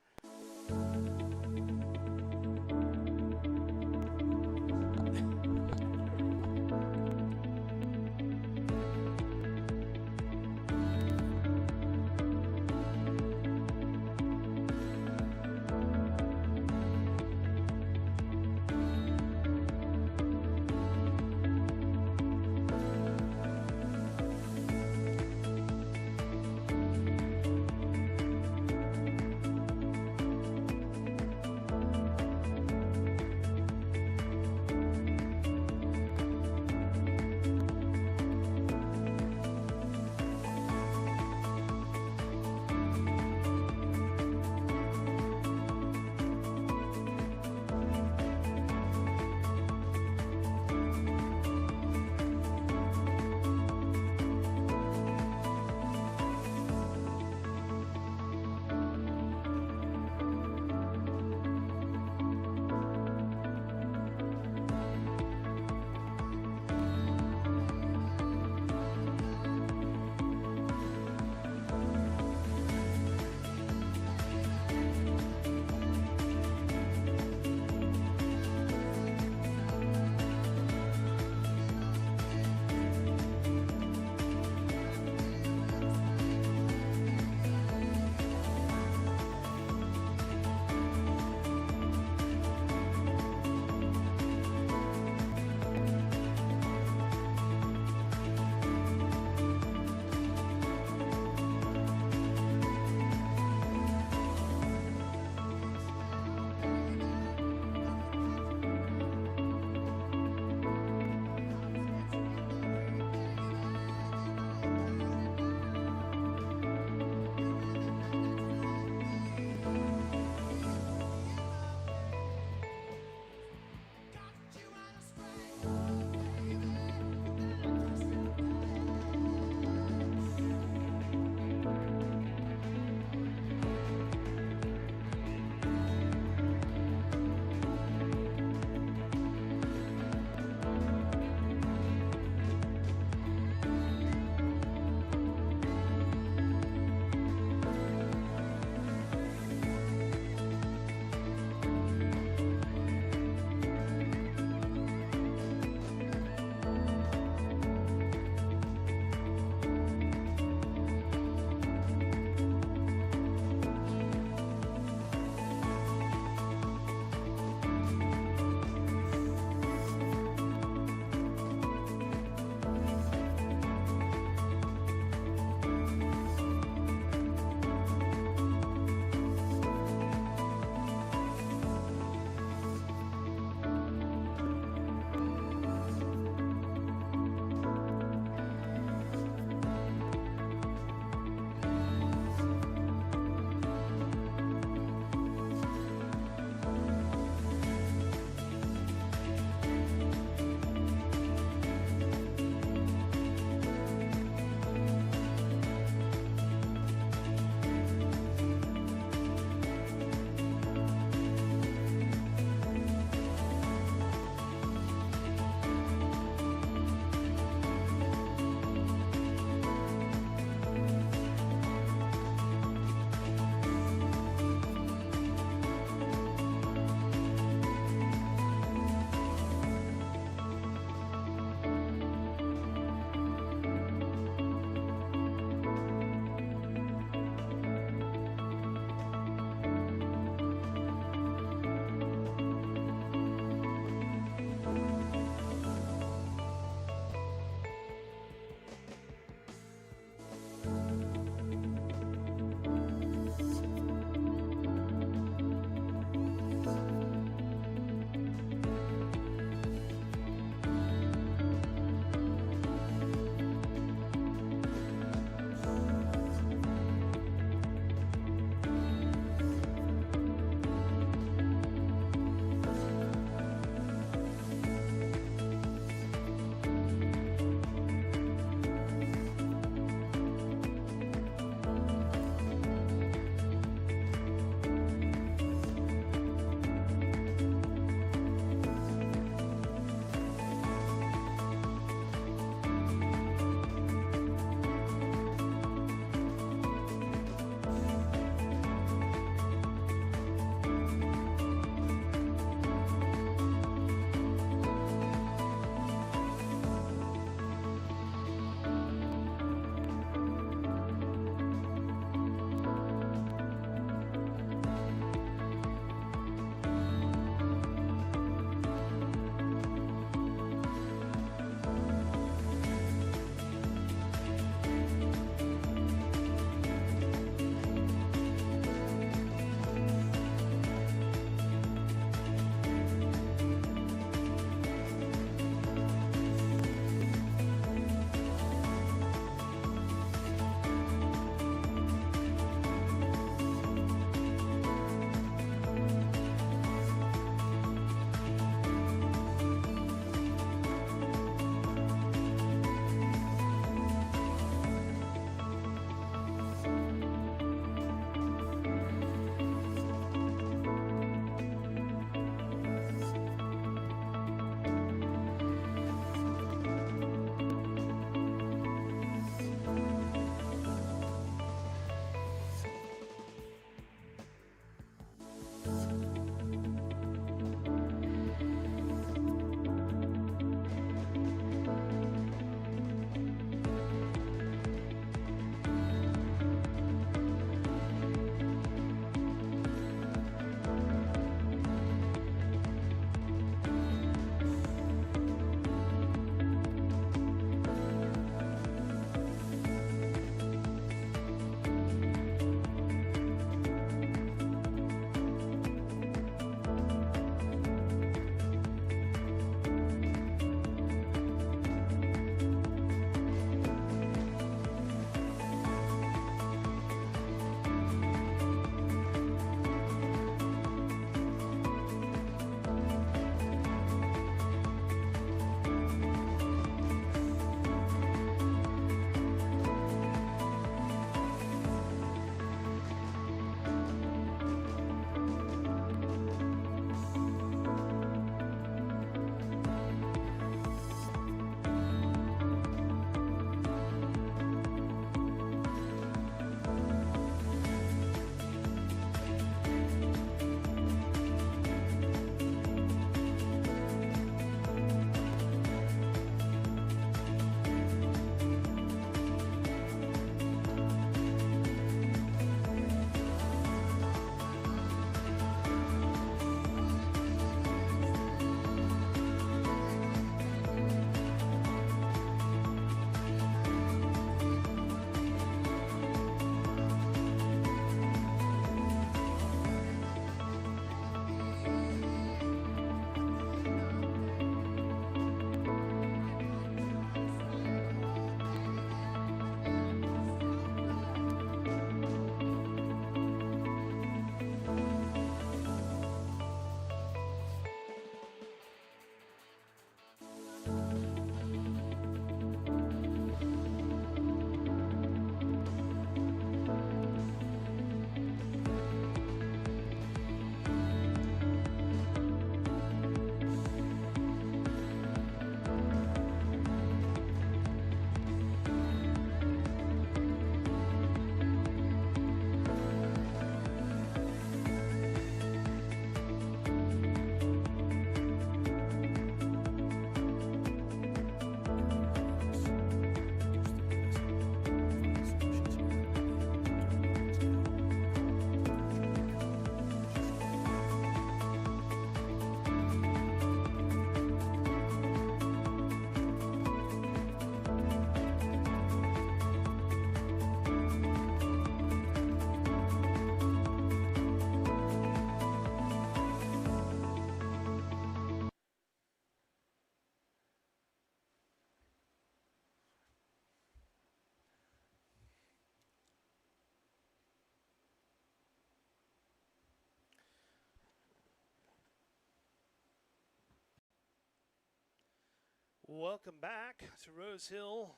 Welcome back to Rose Hill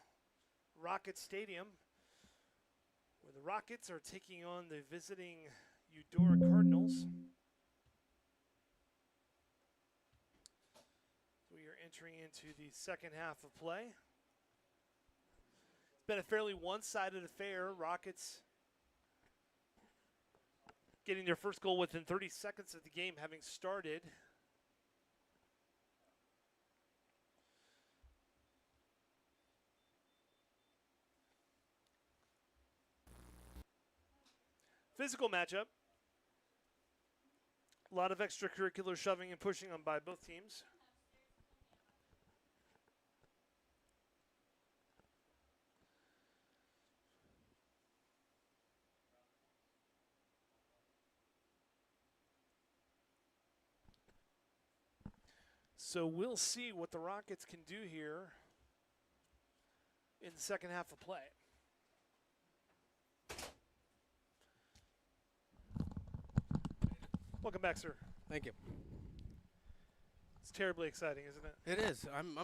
Rocket Stadium, where the Rockets are taking on the visiting Eudora Cardinals. We are entering into the second half of play. It's been a fairly one-sided affair. Rockets getting their first goal within 30 seconds of the game having started. Physical matchup. A lot of extracurricular shoving and pushing on by both teams. So we'll see what the Rockets can do here in the second half of play. Welcome back, sir. Thank you. It's terribly exciting, isn't it? It is. I'm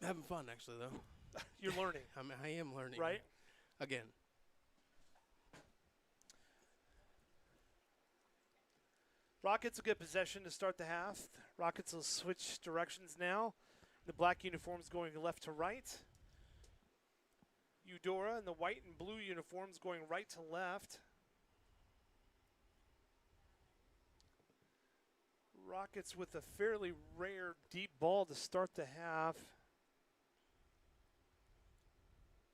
having fun actually though. You're learning. I am learning. Right? Again. Rockets will get possession to start the half. Rockets will switch directions now. The black uniforms going left to right. Eudora in the white and blue uniforms going right to left. Rockets with a fairly rare deep ball to start the half.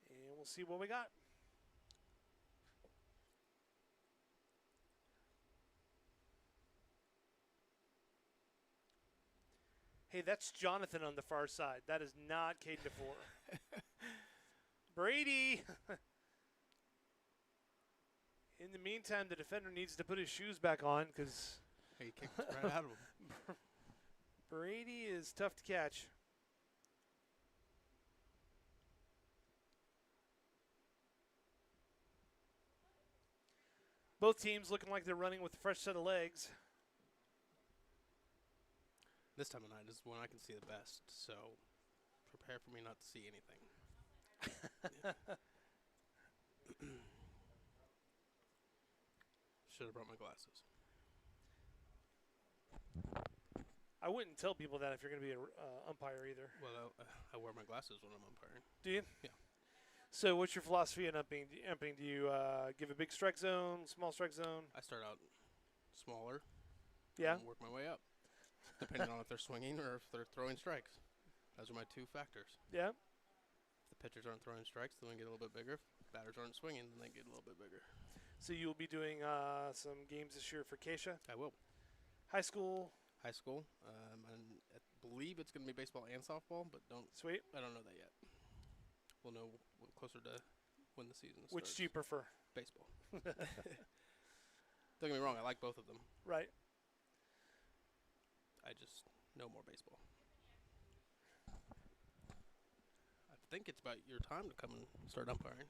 And we'll see what we got. Hey, that's Jonathan on the far side. That is not Caden DeFore. Brady. In the meantime, the defender needs to put his shoes back on because He kicked it right out of him. Brady is tough to catch. Both teams looking like they're running with a fresh set of legs. This time of night is when I can see the best, so prepare for me not to see anything. Should have brought my glasses. I wouldn't tell people that if you're going to be an umpire either. Well, I wear my glasses when I'm umpiring. Do you? Yeah. So what's your philosophy in umping? Do you give a big strike zone, small strike zone? I start out smaller Yeah. and work my way up, depending on if they're swinging or if they're throwing strikes. Those are my two factors. Yeah. If the pitchers aren't throwing strikes, then we get a little bit bigger. If batters aren't swinging, then they get a little bit bigger. So you'll be doing some games this year for Keisha. I will. High school. High school, and I believe it's going to be baseball and softball, but Sweet. I don't know that yet. We'll know closer to when the season starts. Which do you prefer? Baseball. Don't get me wrong, I like both of them. Right. I just know more baseball. I think it's about your time to come and start umpiring.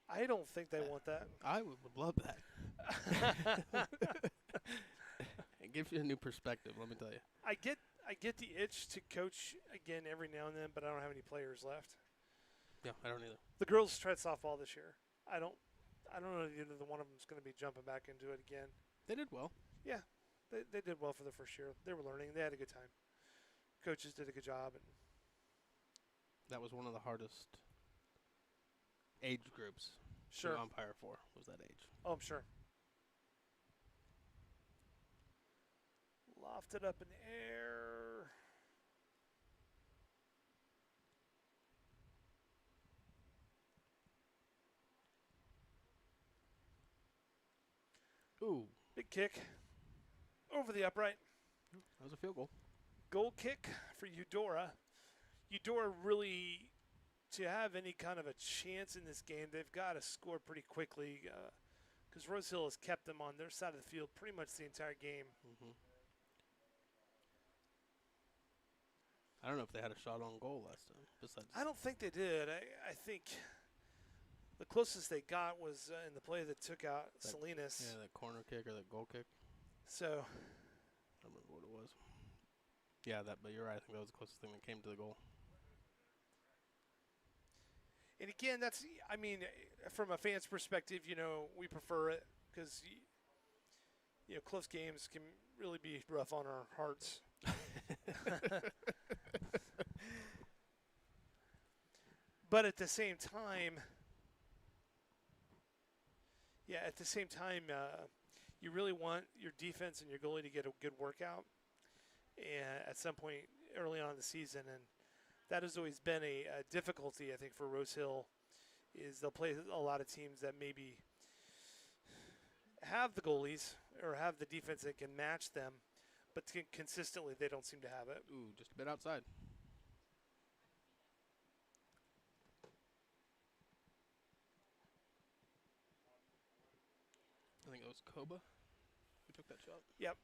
I don't think they want that. I would love that. It gives you a new perspective, let me tell you. I get the itch to coach again every now and then, but I don't have any players left. Yeah, I don't either. The girls tried softball this year. I don't know if either one of them is going to be jumping back into it again. They did well. Yeah, they did well for the first year. They were learning. They had a good time. Coaches did a good job. And That was one of the hardest age groups sure. to umpire for, was that age. Oh, I'm sure. Lofted up in the air. Ooh, Big kick. Over the upright. that was a field goal. Goal kick for Eudora. Eudora really, to have any kind of a chance in this game, they've got to score pretty quickly because Rose Hill has kept them on their side of the field pretty much the entire game. Mm-hmm. I don't know if they had a shot on goal last time. Besides, I don't think they did. I think the closest they got was in the play that took out Salinas. Yeah, that corner kick or that goal kick. So I don't remember what it was. Yeah, but you're right. I think that was the closest thing that came to the goal. And again, that's, I mean, from a fan's perspective, we prefer it because, close games can really be rough on our hearts. But at the same time, you really want your defense and your goalie to get a good workout and at some point early on in the season. And that has always been a difficulty, I think, for Rose Hill, is they'll play a lot of teams that maybe have the goalies or have the defense that can match them, but consistently they don't seem to have it. Ooh, just a bit outside. I think it was Koba who took that shot. Yep.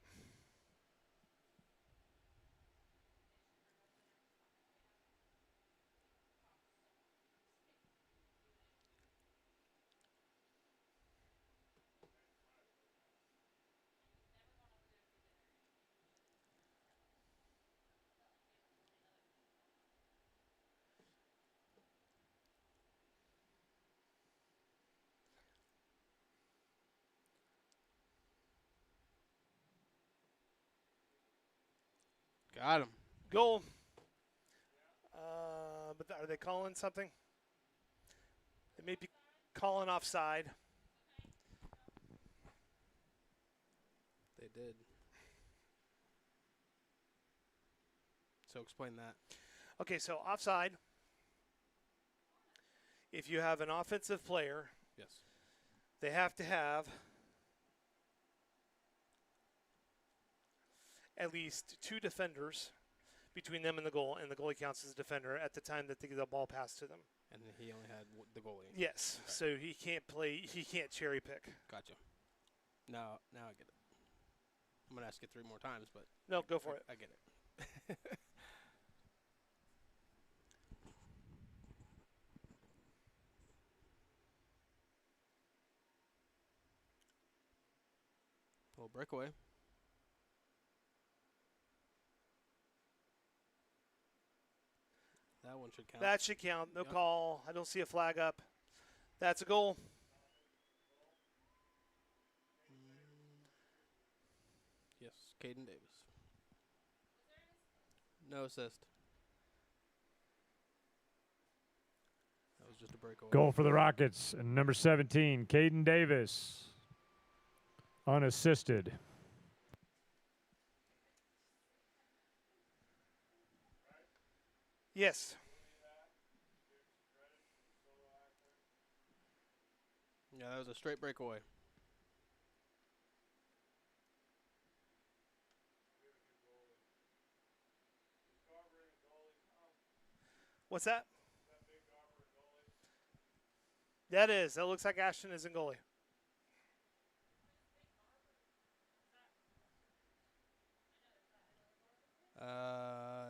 Got him. Goal. But are they calling something? They may be calling offside. They did. So explain that. Okay, so offside. If you have an offensive player, Yes. they have to have at least two defenders between them and the goal, and the goalie counts as a defender at the time that the ball passed to them. And he only had the goalie. Yes, Okay. so he can't cherry pick. Gotcha. Now I get it. I'm gonna ask it 3 more times, but No, go for it. I get it. Little breakaway. That one should count. That should count. No Yep. call. I don't see a flag up. That's a goal. Yes, Caden Davis. No assist. That was just a breakaway. Goal for the Rockets. And number 17, Caden Davis. Unassisted. Yes. Yeah, that was a straight breakaway. What's that? That is. That looks like Ashton is in goalie.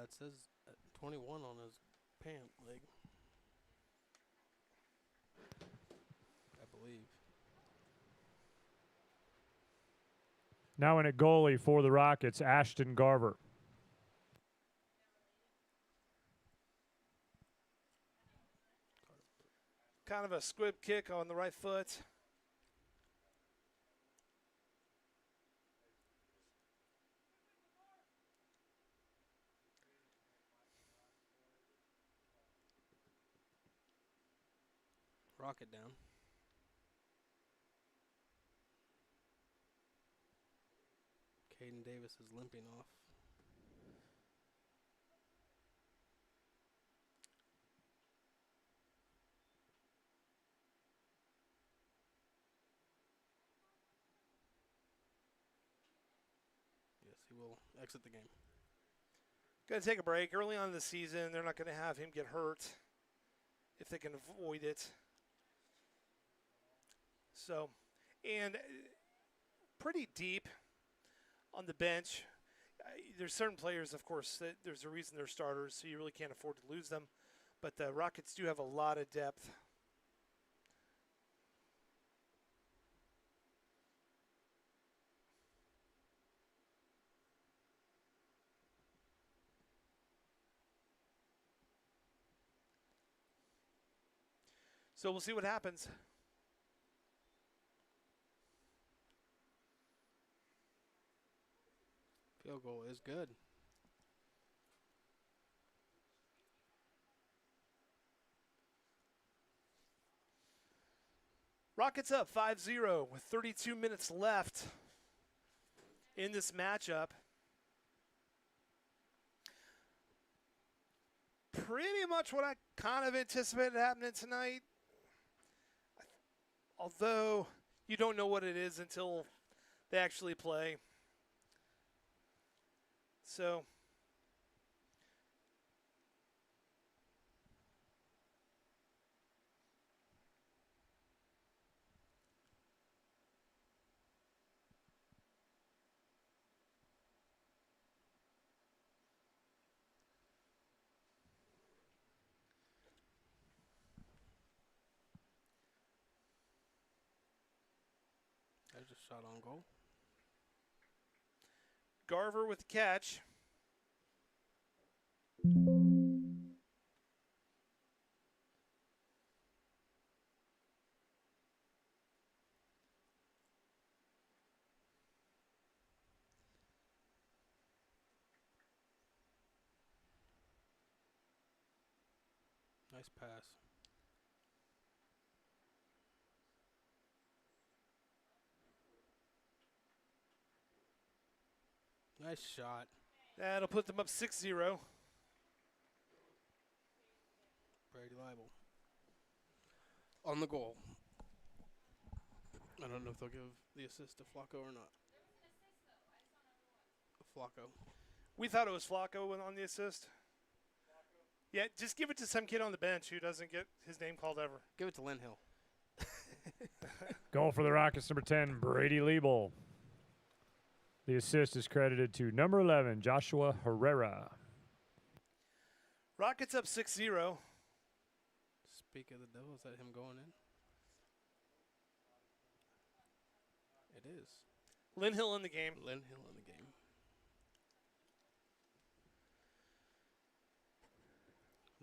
It says 21 on his pant leg. I believe. Now in at goalie for the Rockets, Ashton Garver. Kind of a squib kick on the right foot. Rocket down. Caden Davis is limping off. Yes, he will exit the game. Going to take a break. Early on in the season, they're not going to have him get hurt if they can avoid it. So, and pretty deep on the bench. There's certain players, of course, that there's a reason they're starters, so you really can't afford to lose them. But the Rockets do have a lot of depth. So we'll see what happens. Field goal is good. Rockets up 5-0 with 32 minutes left in this matchup. Pretty much what I kind of anticipated happening tonight. Although you don't know what it is until they actually play. So There's a shot on goal. Garver with the catch. Nice pass. Nice shot. That'll put them up 6-0. Brady Libel. On the goal. I don't know if they'll give the assist to Flacco or not. Flacco. We thought it was Flacco on the assist. Yeah, just give it to some kid on the bench who doesn't get his name called ever. Give it to Lynn Hill. Goal for the Rockets, number 10, Brady Liebel. The assist is credited to number 11, Joshua Herrera. Rockets up 6-0. Speak of the devil, is that him going in? It is. Lynn Hill in the game. Lynn Hill in the game.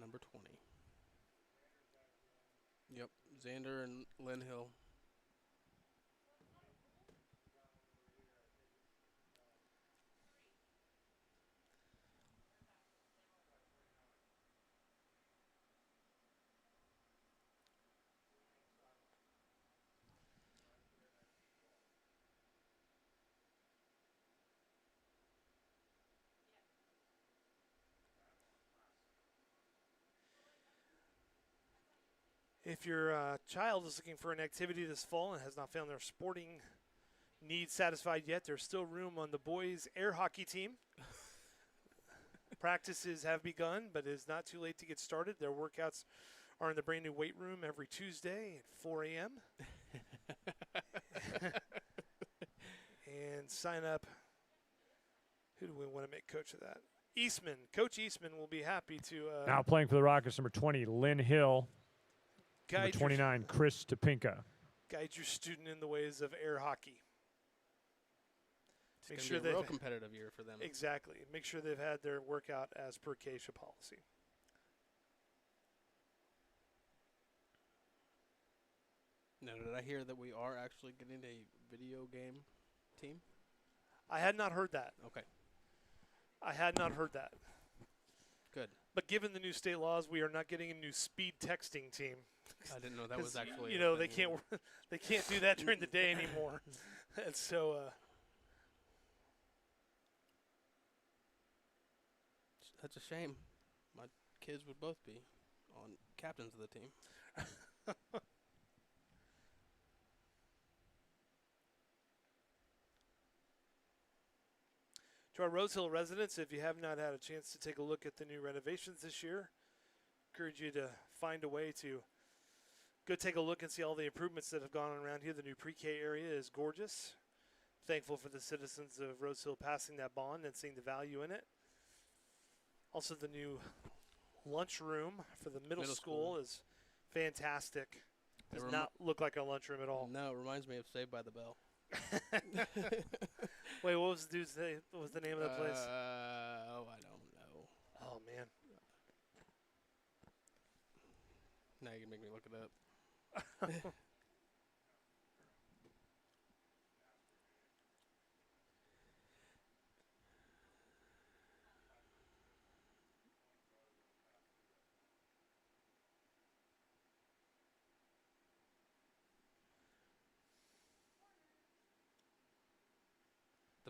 Number 20. Yep, Xander and Lynn Hill. If your child is looking for an activity this fall and has not found their sporting needs satisfied yet, there's still room on the boys' air hockey team. Practices have begun, but it is not too late to get started. Their workouts are in the brand new weight room every Tuesday at 4 a.m. And sign up. Who do we want to make coach of that? Eastman. Coach Eastman will be happy to Now playing for the Rockets, number 20, Lynn Hill. Number guide 29, Chris Topinka. guide your student in the ways of air hockey. It's Make gonna sure be a real they've- competitive year for them. Exactly. Make sure they've had their workout as per KSHA policy. Now, did I hear that we are actually getting a video game team? I had not heard that. Okay, I had not heard that. good. But given the new state laws, we are not getting a new speed texting team. I didn't know that was 'Cause, actually. you a know, they thing. can't they can't do that during the day anymore. And so That's a shame. My kids would both be on captains of the team. to our Rose Hill residents, if you have not had a chance to take a look at the new renovations this year, encourage you to find a way to go take a look and see all the improvements that have gone on around here. The new pre-K area is gorgeous. Thankful for the citizens of Rose Hill passing that bond and seeing the value in it. Also, the new lunchroom for the middle Middle school school. is fantastic. It Does remi- not look like a lunchroom at all. No, it reminds me of Saved by the Bell. Wait, what was the dude's name? What was the name of that place? Oh, I don't know. Oh man, Now you can make me look it up. The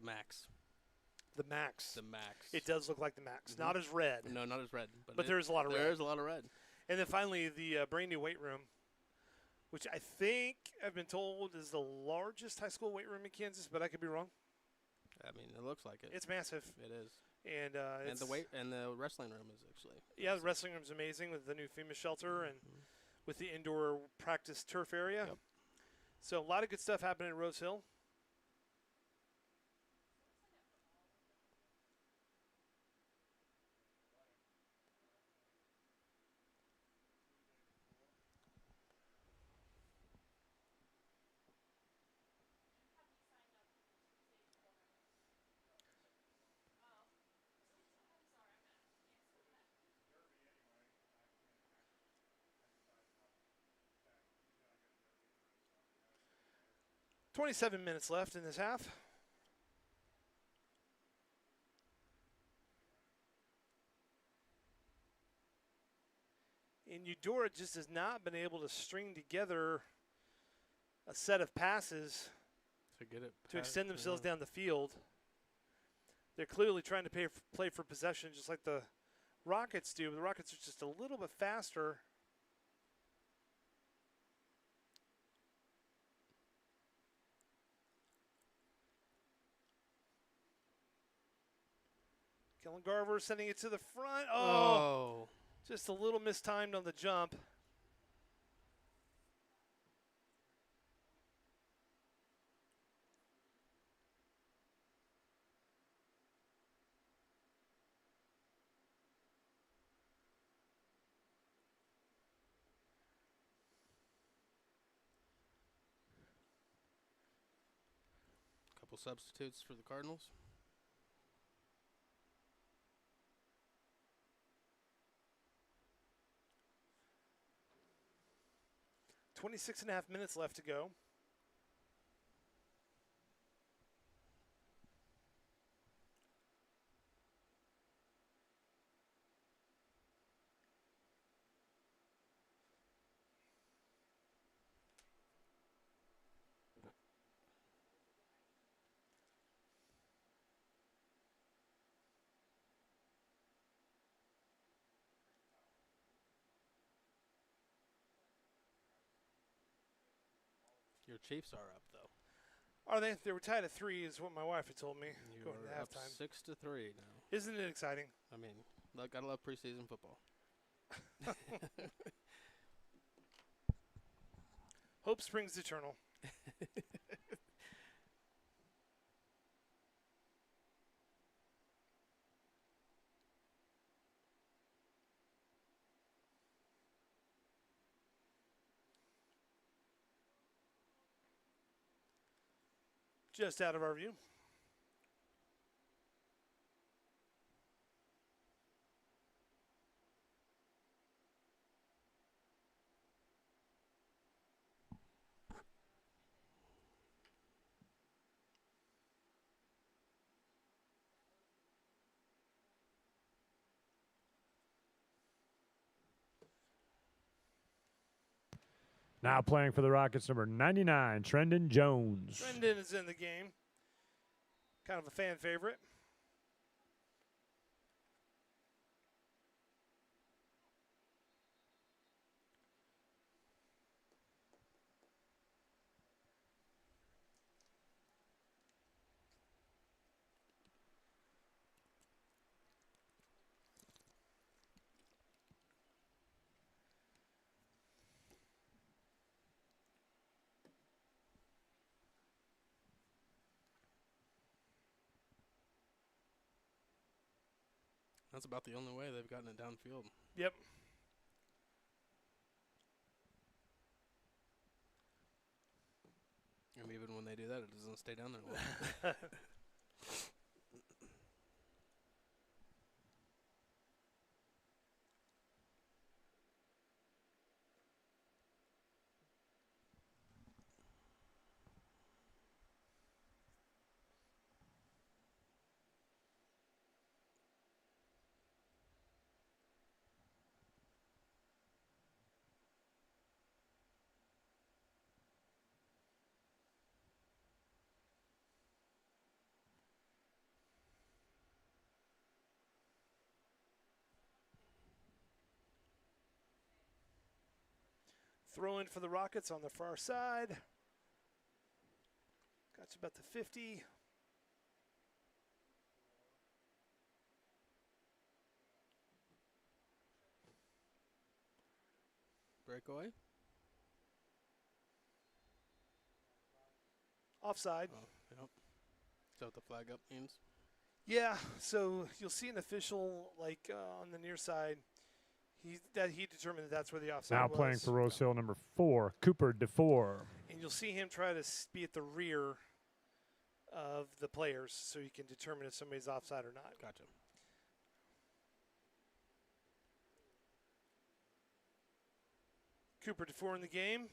Max. The Max. The Max. It does look like the Max. Mhm. Not as red. No, not as red. But there is a lot of red. There is a lot of red. And then finally, the brand new weight room, which I think I've been told is the largest high school weight room in Kansas, but I could be wrong. I mean, it looks like it. It's massive. It is. And the wrestling room is actually. Yeah, the massive. wrestling room's amazing with the new FEMA shelter and with the indoor practice turf area. Yep. So a lot of good stuff happening at Rose Hill. .27 minutes left in this half. And Eudora just has not been able to string together a set of passes to extend themselves down the field. They're clearly trying to play for possession just like the Rockets do, but the Rockets are just a little bit faster. Kellen Garver sending it to the front. Oh, just a little mistimed on the jump. Couple substitutes for the Cardinals. .26.5 minutes left to go. Your Chiefs are up though. Are they? They were tied at 3 is what my wife had told me You going are into up halftime. 6-3 now. Isn't it exciting? I mean, gotta love preseason football. Hope springs eternal. Just out of our view. Now playing for the Rockets, number 99, Trendon Jones. Trendon is in the game. Kind of a fan favorite. That's about the only way they've gotten it downfield. Yep. And even when they do that, it doesn't stay down there long. Throw in for the Rockets on the far side. Got you about the 50. Breakaway. Offside. Oh, yep. Is that what the flag up means? Yeah, so you'll see an official on the near side. He determined that's where the offside Now was. playing for Rose Hill, number 4, Cooper DeFore. And you'll see him try to be at the rear of the players so he can determine if somebody's offside or not. Gotcha. Cooper DeFore in the game.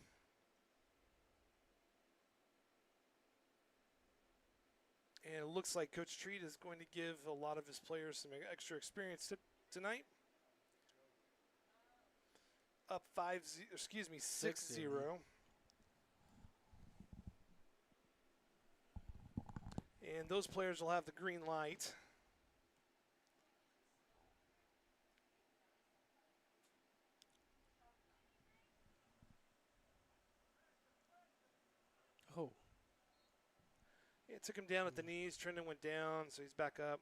And it looks like Coach Treat is going to give a lot of his players some extra experience tonight. Up 6-0. And those players will have the green light. Oh. It took him down at the knees. Trendon went down, so he's back up.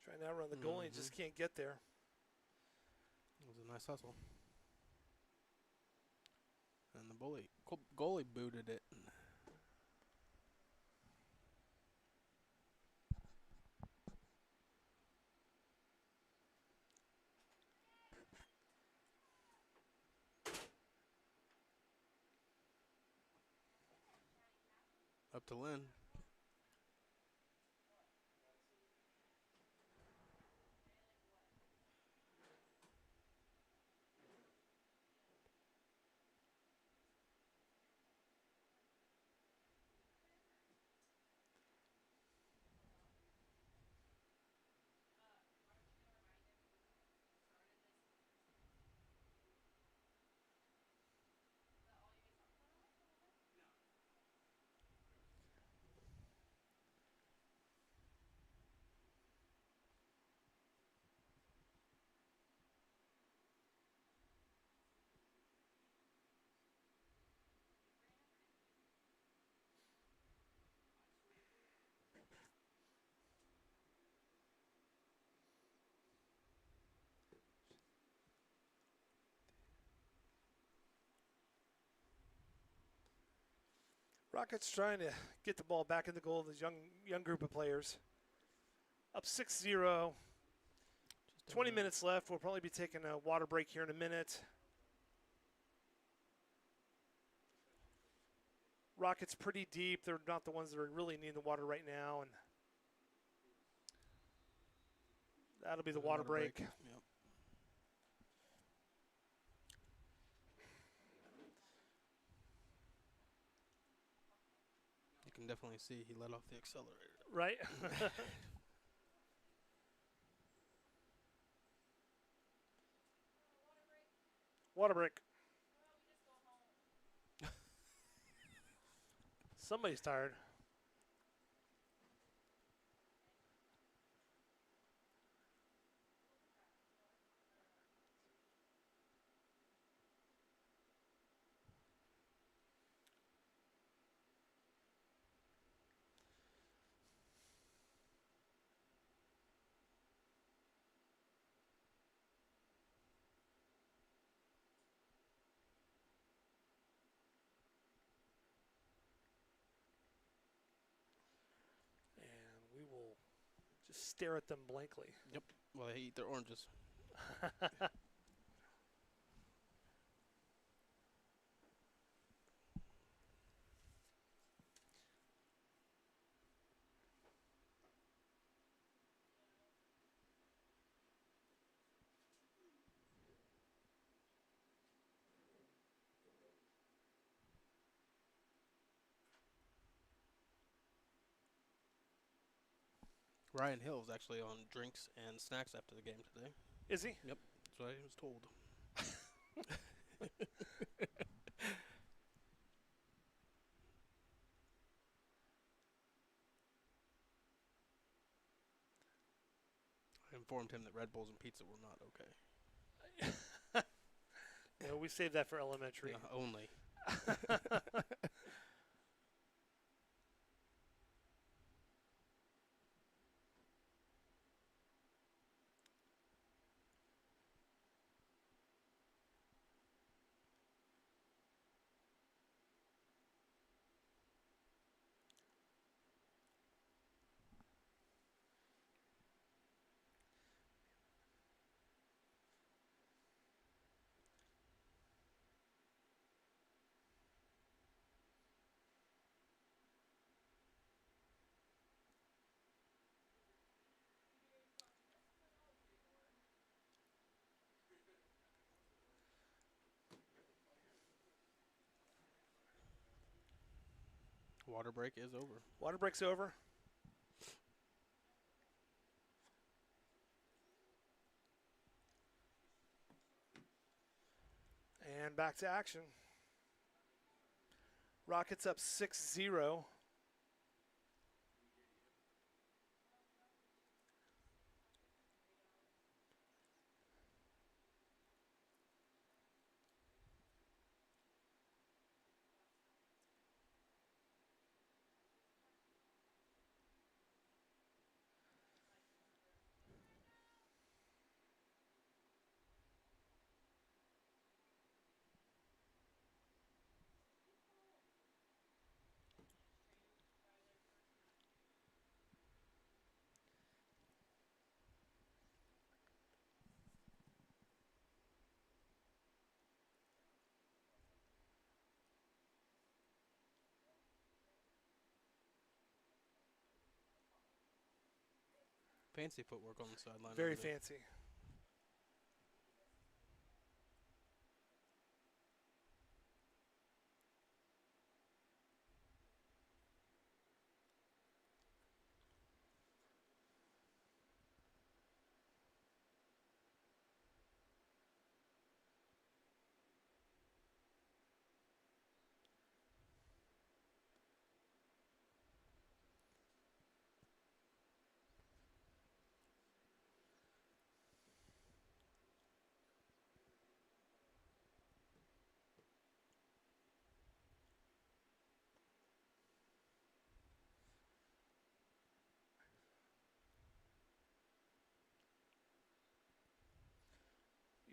Trying to outrun the goalie, just can't get there. It was a nice hustle. And the goalie booted it. Up to Lynn. Rockets trying to get the ball back in the goal of this young group of players. Up 6-0. 20 minutes left. We'll probably be taking a water break here in a minute. Rockets pretty deep. They're not the ones that are really needing the water right now, and that'll be the water break. Yep. You can definitely see he let off the accelerator. Right? Water break. Somebody's tired. We will just stare at them blankly. Yep. Well, they eat their oranges. Ryan Hill's actually on drinks and snacks after the game today. Is he? Yep, that's what I was told. I informed him that Red Bulls and pizza were not okay. Yeah, we saved that for elementary. Yeah, only. Water break is over. Water break's over. And back to action. Rockets up 6-0. Fancy footwork on the sideline. Very over there. fancy.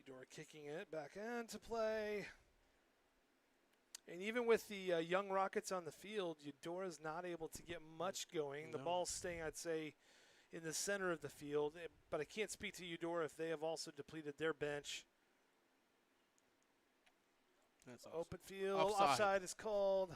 Eudora kicking it back into play. And even with the young Rockets on the field, Eudora's not able to get much going. The No. ball's staying, I'd say, in the center of the field. But I can't speak to Eudora if they have also depleted their bench. That's Open field. Offside. Offside is called.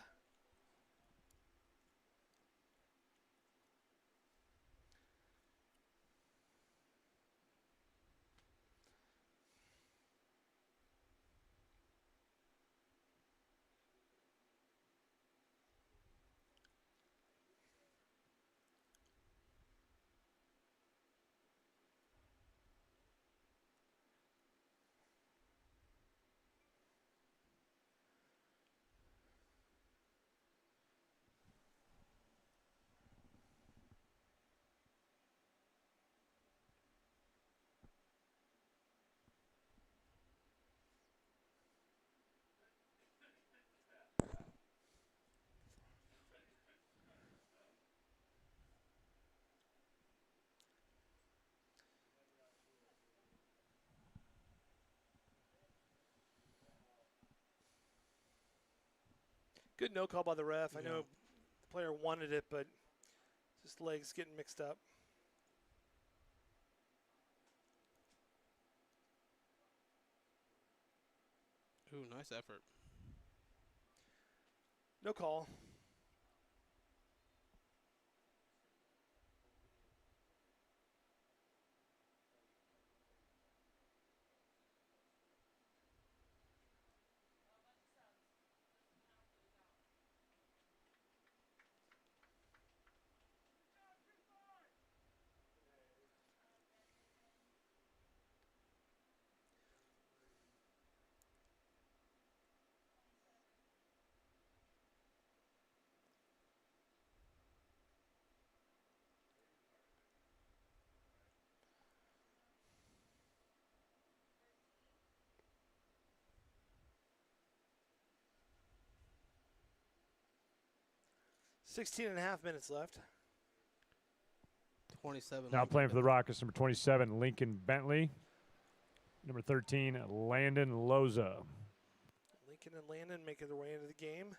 Good no call by the ref. I know the player wanted it, but just legs getting mixed up. Ooh, nice effort. No call. 16.5 minutes left. 27. Now playing for the Rockets, number 27, Lincoln Bentley. Number 13, Landon Loza. Lincoln and Landon making their way into the game.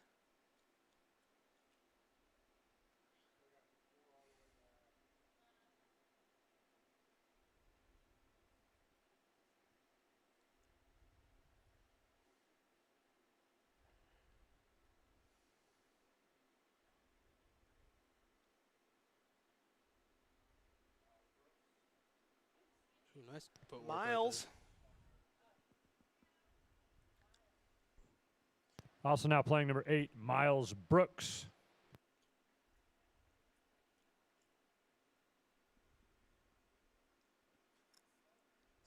Ooh, nice footwork Miles. Also now playing number 8, Miles Brooks.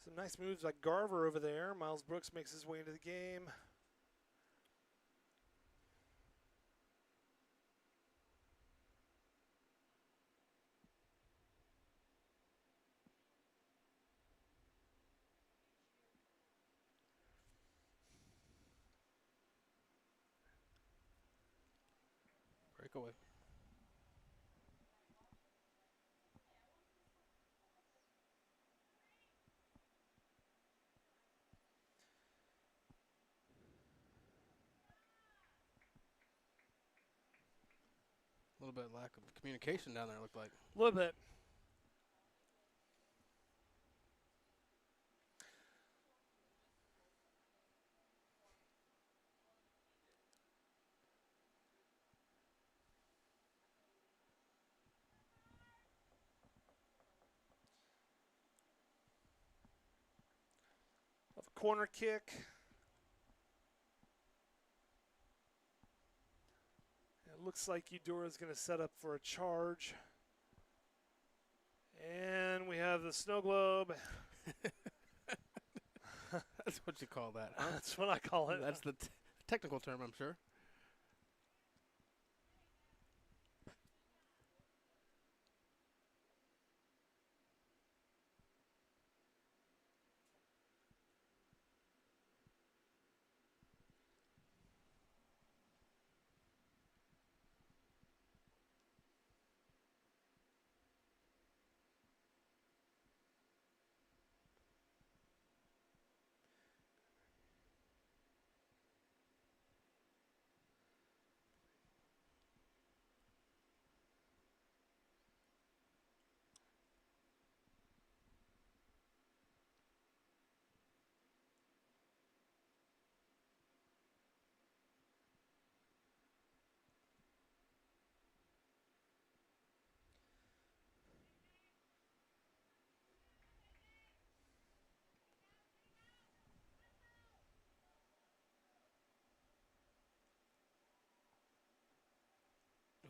Some nice moves like Garver over there. Miles Brooks makes his way into the game. Breakaway. A little bit of lack of communication down there, it looked like. A little bit. Of a corner kick. It looks like Eudora is going to set up for a charge. And we have the snow globe. That's what you call that, huh? That's what I call it. That's the technical term, I'm sure.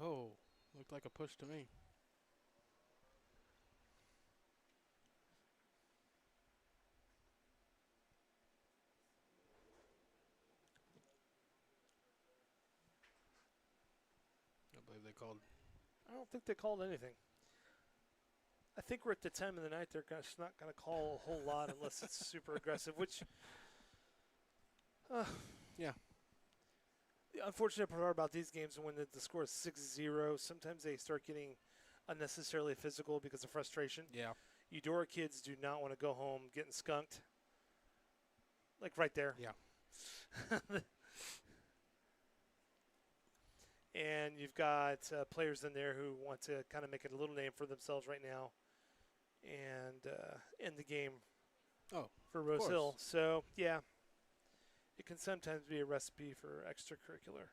Oh, looked like a push to me. I believe they called. I don't think they called anything. I think we're at the time of the night they're just not going to call a whole lot unless it's super aggressive, which, Yeah. the unfortunate part about these games when the score is 6-0, sometimes they start getting unnecessarily physical because of frustration. Yeah. Eudora kids do not want to go home getting skunked. Like right there. Yeah. And you've got players in there who want to kind of make a little name for themselves right now and end the game for Rose Hill. So, yeah, it can sometimes be a recipe for extracurricular.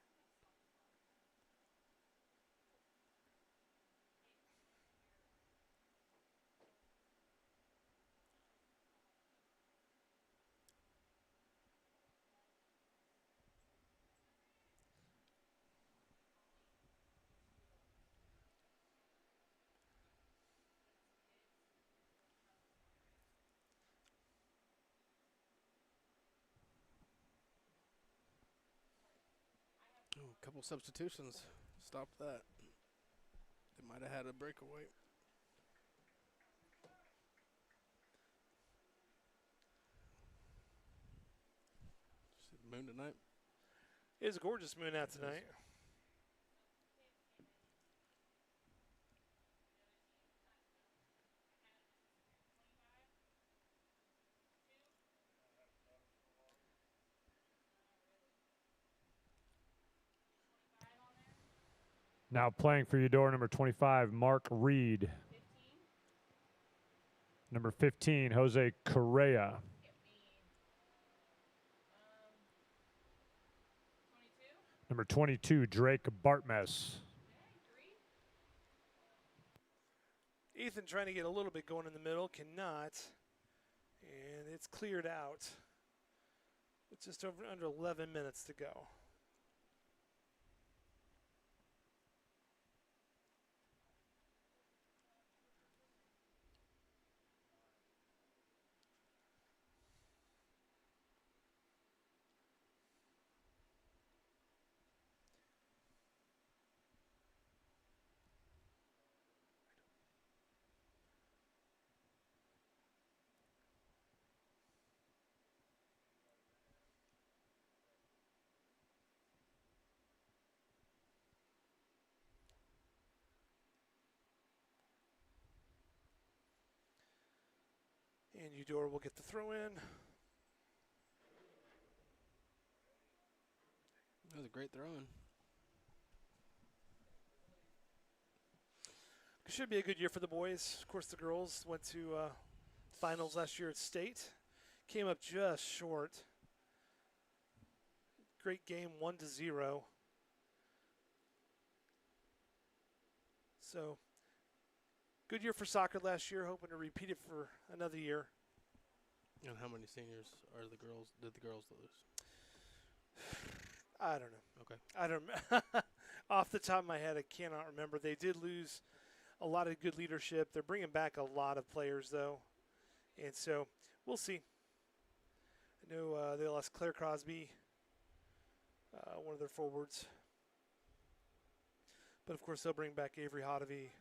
Ooh, a couple substitutions. Stopped that. They might have had a breakaway. See the moon tonight? It is a gorgeous moon out tonight. Now playing for Eudora, number 25, Mark Reed. Number 15, Jose Correa. Number 22, Drake Bartmess. Ethan trying to get a little bit going in the middle, cannot. And it's cleared out with just under 11 minutes to go. And Eudora will get the throw in. That was a great throw-in. It should be a good year for the boys. Of course, the girls went to finals last year at state. Came up just short. Great game, 1-0. So, good year for soccer last year. Hoping to repeat it for another year. And how many seniors are the girls? Did the girls lose? I don't know. Okay. I don't. Off the top of my head, I cannot remember. They did lose a lot of good leadership. They're bringing back a lot of players, though, and so we'll see. I know they lost Claire Crosby, one of their forwards, but of course they'll bring back Avery Hodovy.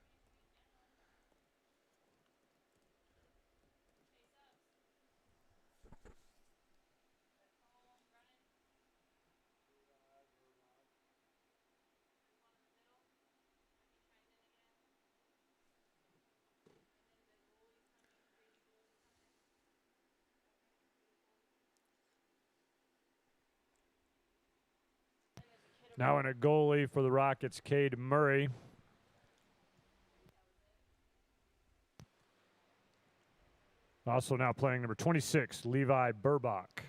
Now in a goalie for the Rockets, Cade Murray. Also now playing number 26, Levi Burbach.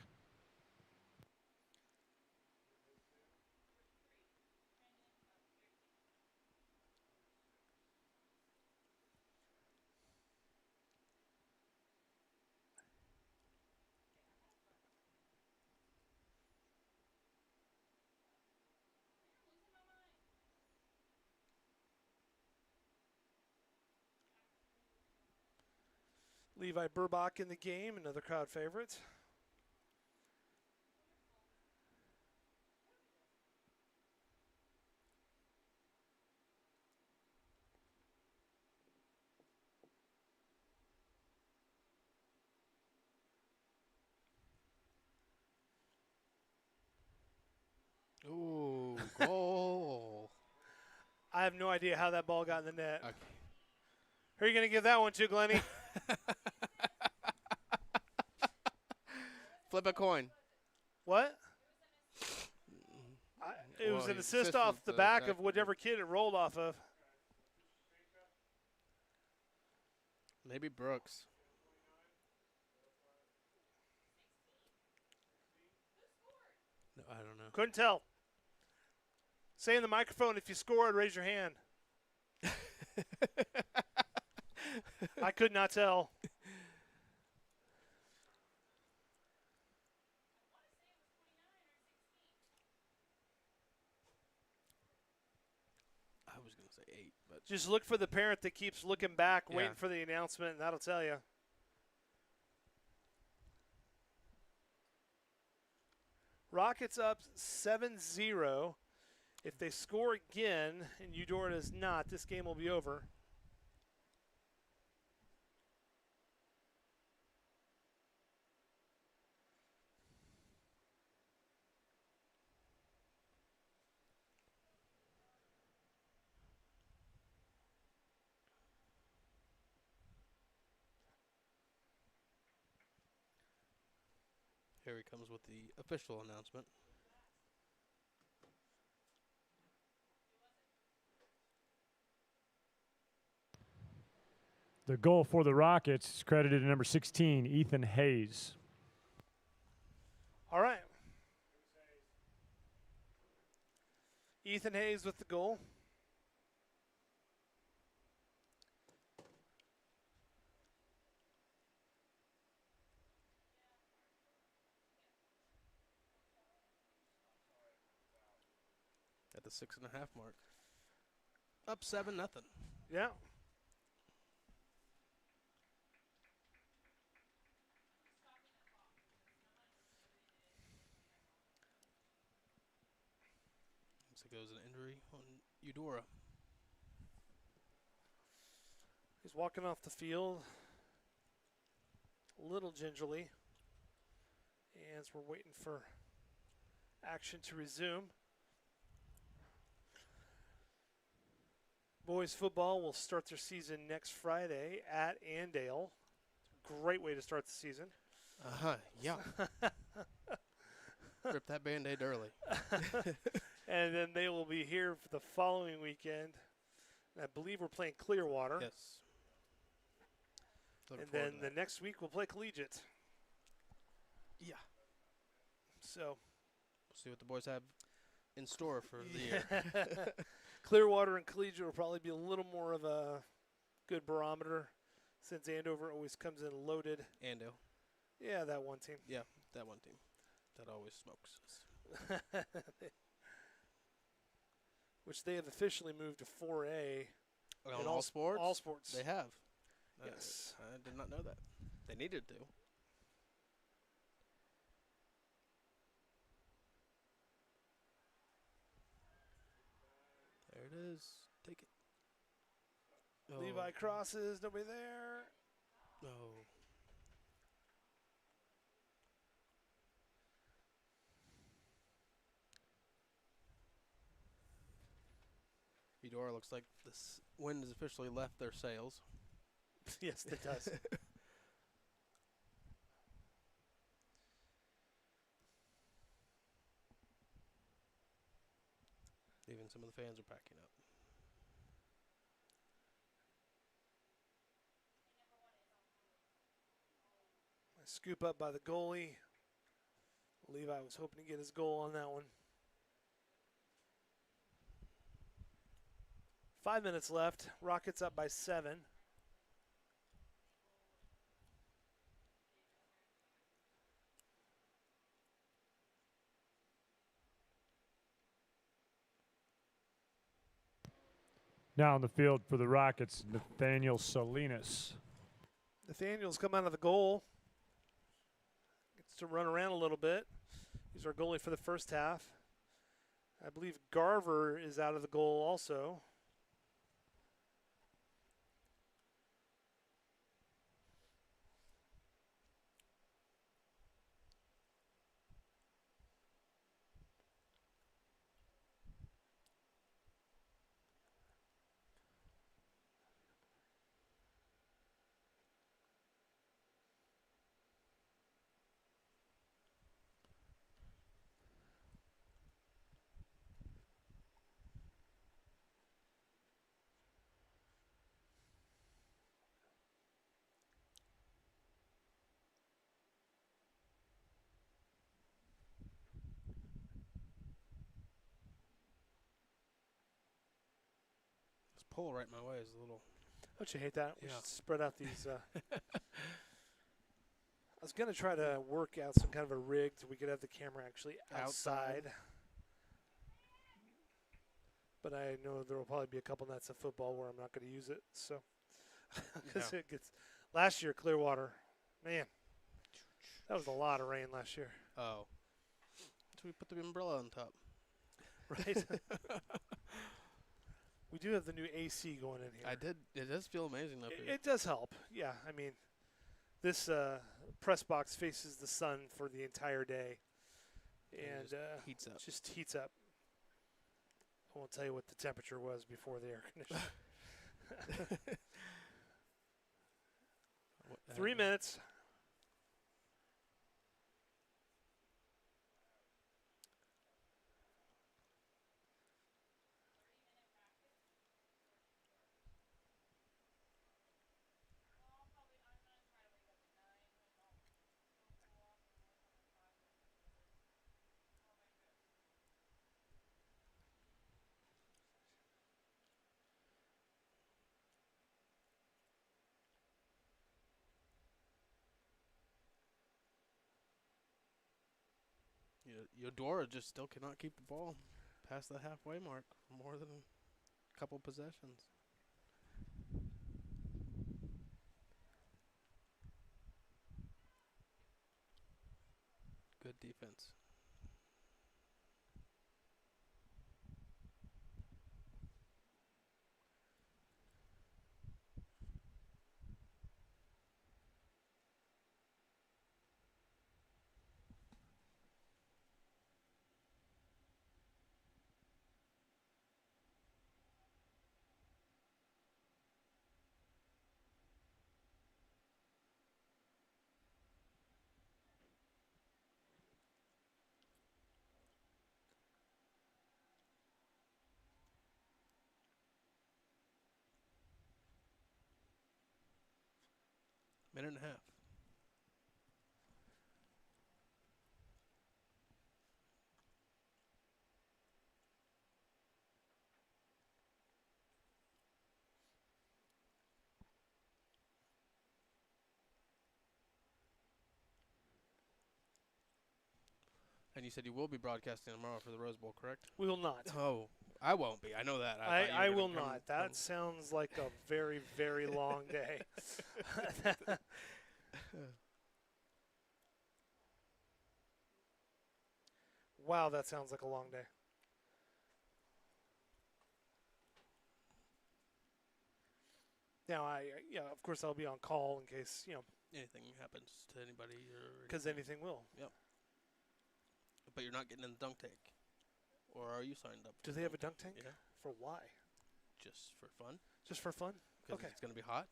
Levi Burbach in the game, another crowd favorite. Ooh, goal. I have no idea how that ball got in the net. Okay. Who are you going to give that one to, Glennie? Flip a coin. What? It was Well, an he assist assisted off the the back back of whatever kid it rolled off of. Maybe Brooks. No, I don't know. Couldn't tell. Say in the microphone if you scored, raise your hand. I could not tell. I was going to say 8, but Just look for the parent that keeps looking back, Yeah. waiting for the announcement, and that'll tell you. Rockets up 7-0. If they score again, and Eudora does not, this game will be over. here he comes with the official announcement. The goal for the Rockets is credited to number 16, Ethan Hayes. All right. Ethan Hayes with the goal. At the 6.5 mark. Up 7-0. Yeah. Looks like there was an injury on Eudora. He's walking off the field a little gingerly as we're waiting for action to resume. Boys football will start their season next Friday at Andale. Great way to start the season. Yeah. Rip that Band-Aid early. And then they will be here for the following weekend. I believe we're playing Clearwater. Yes. Looking And forward then to the that. next week we'll play Collegiate. Yeah. So We'll see what the boys have in store for the year. Clearwater and Collegiate will probably be a little more of a good barometer since Andover always comes in loaded. Andale. Yeah, that one team. Yeah, that one team. That always smokes. Which they have officially moved to 4A. On in all sports? All sports. They have. Yes. I did not know that. They needed to. There it is. Take it. Oh. Levi crosses, nobody there. Oh. Eudora looks like the wind has officially left their sails. Yes, it does. Even some of the fans are packing up. Scoop up by the goalie. Levi was hoping to get his goal on that one. 5 minutes left. Rockets up by 7. Now on the field for the Rockets, Nathaniel Salinas. Nathaniel's come out of the goal. Gets to run around a little bit. He's our goalie for the first half. I believe Garver is out of the goal also. This pull right my way is a little. Don't you hate that? We Yeah. should spread out these. I was going to try to work out some kind of a rig so we could have the camera actually outside. But I know there will probably be a couple nights of football where I'm not going to use it. So, because Yeah. it gets last year Clearwater, man, that was a lot of rain last year, Oh. So we put the umbrella on top. right? We do have the new AC going in here. I did. It does feel amazing up here. It does help. Yeah, I mean, this press box faces the sun for the entire day, and it just heats up. just heats up. I won't tell you what the temperature was before the air conditioner. 3 minutes. Eudora just still cannot keep the ball past the halfway mark for more than a couple possessions. Good defense. Minute and a half. And you said you will be broadcasting tomorrow for the Rose Bowl, correct? We will not. Oh, I won't be. I know that. I will not. That sounds like a very, very long day. Wow, that sounds like a long day. Now, of course, I'll be on call in case, anything happens to anybody. Because anything will. Yep. But you're not getting in the dunk tank. Or are you signed up? Do they have a dunk tank? Yeah. For why? Just for fun. Just for fun? Because it's going to be hot.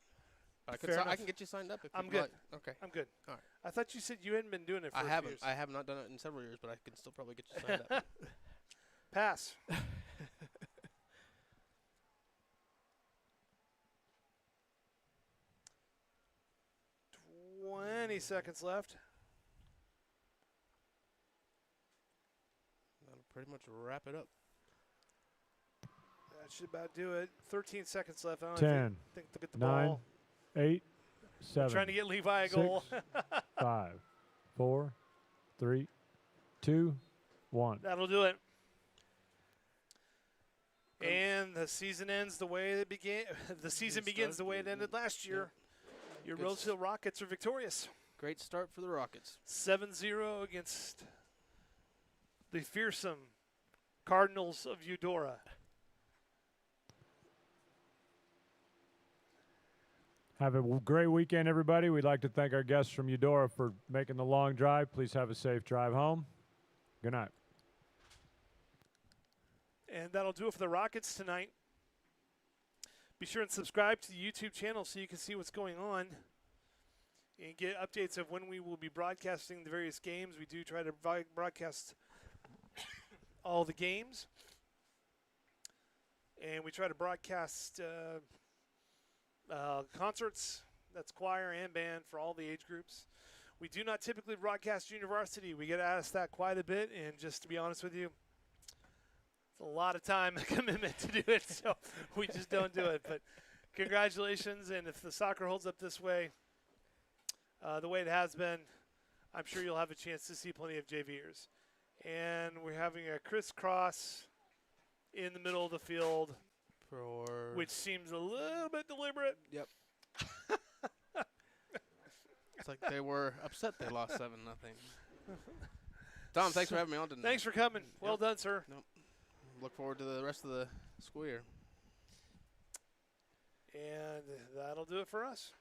But Fair I can get you signed up if I'm you'd good. like. Okay. I'm good. All right. I thought you said you hadn't been doing it for I a few haven't. years. I have not done it in several years, but I can still probably get you signed up. Pass. 20 seconds left. That'll pretty much wrap it up. That should about do it. 13 seconds left. I don't 10, think they'll get the 9, ball. 8, 7, Trying to get Levi a goal. 5, 4, 3, 2, 1. That'll do it. And the season ends the way it began. The season begins the way it ended last year. Your Good Roseville Rockets are victorious. Great start for the Rockets. 7-0 against the fearsome Cardinals of Eudora. Have a great weekend, everybody. We'd like to thank our guests from Eudora for making the long drive. Please have a safe drive home. Good night. And that'll do it for the Rockets tonight. Be sure and subscribe to the YouTube channel so you can see what's going on and get updates of when we will be broadcasting the various games. We do try to broadcast all the games. And we try to broadcast concerts. That's choir and band for all the age groups. We do not typically broadcast junior varsity. We get asked that quite a bit, and just to be honest with you, it's a lot of time and commitment to do it, so we just don't do it. But congratulations, and if the soccer holds up this way, the way it has been, I'm sure you'll have a chance to see plenty of JVers. And we're having a crisscross in the middle of the field, which seems a little bit deliberate. Yep. It's like they were upset they lost 7-0. Tom, thanks for having me on tonight. Thanks for coming. Well done, sir. Nope. Look forward to the rest of the school year. And that'll do it for us.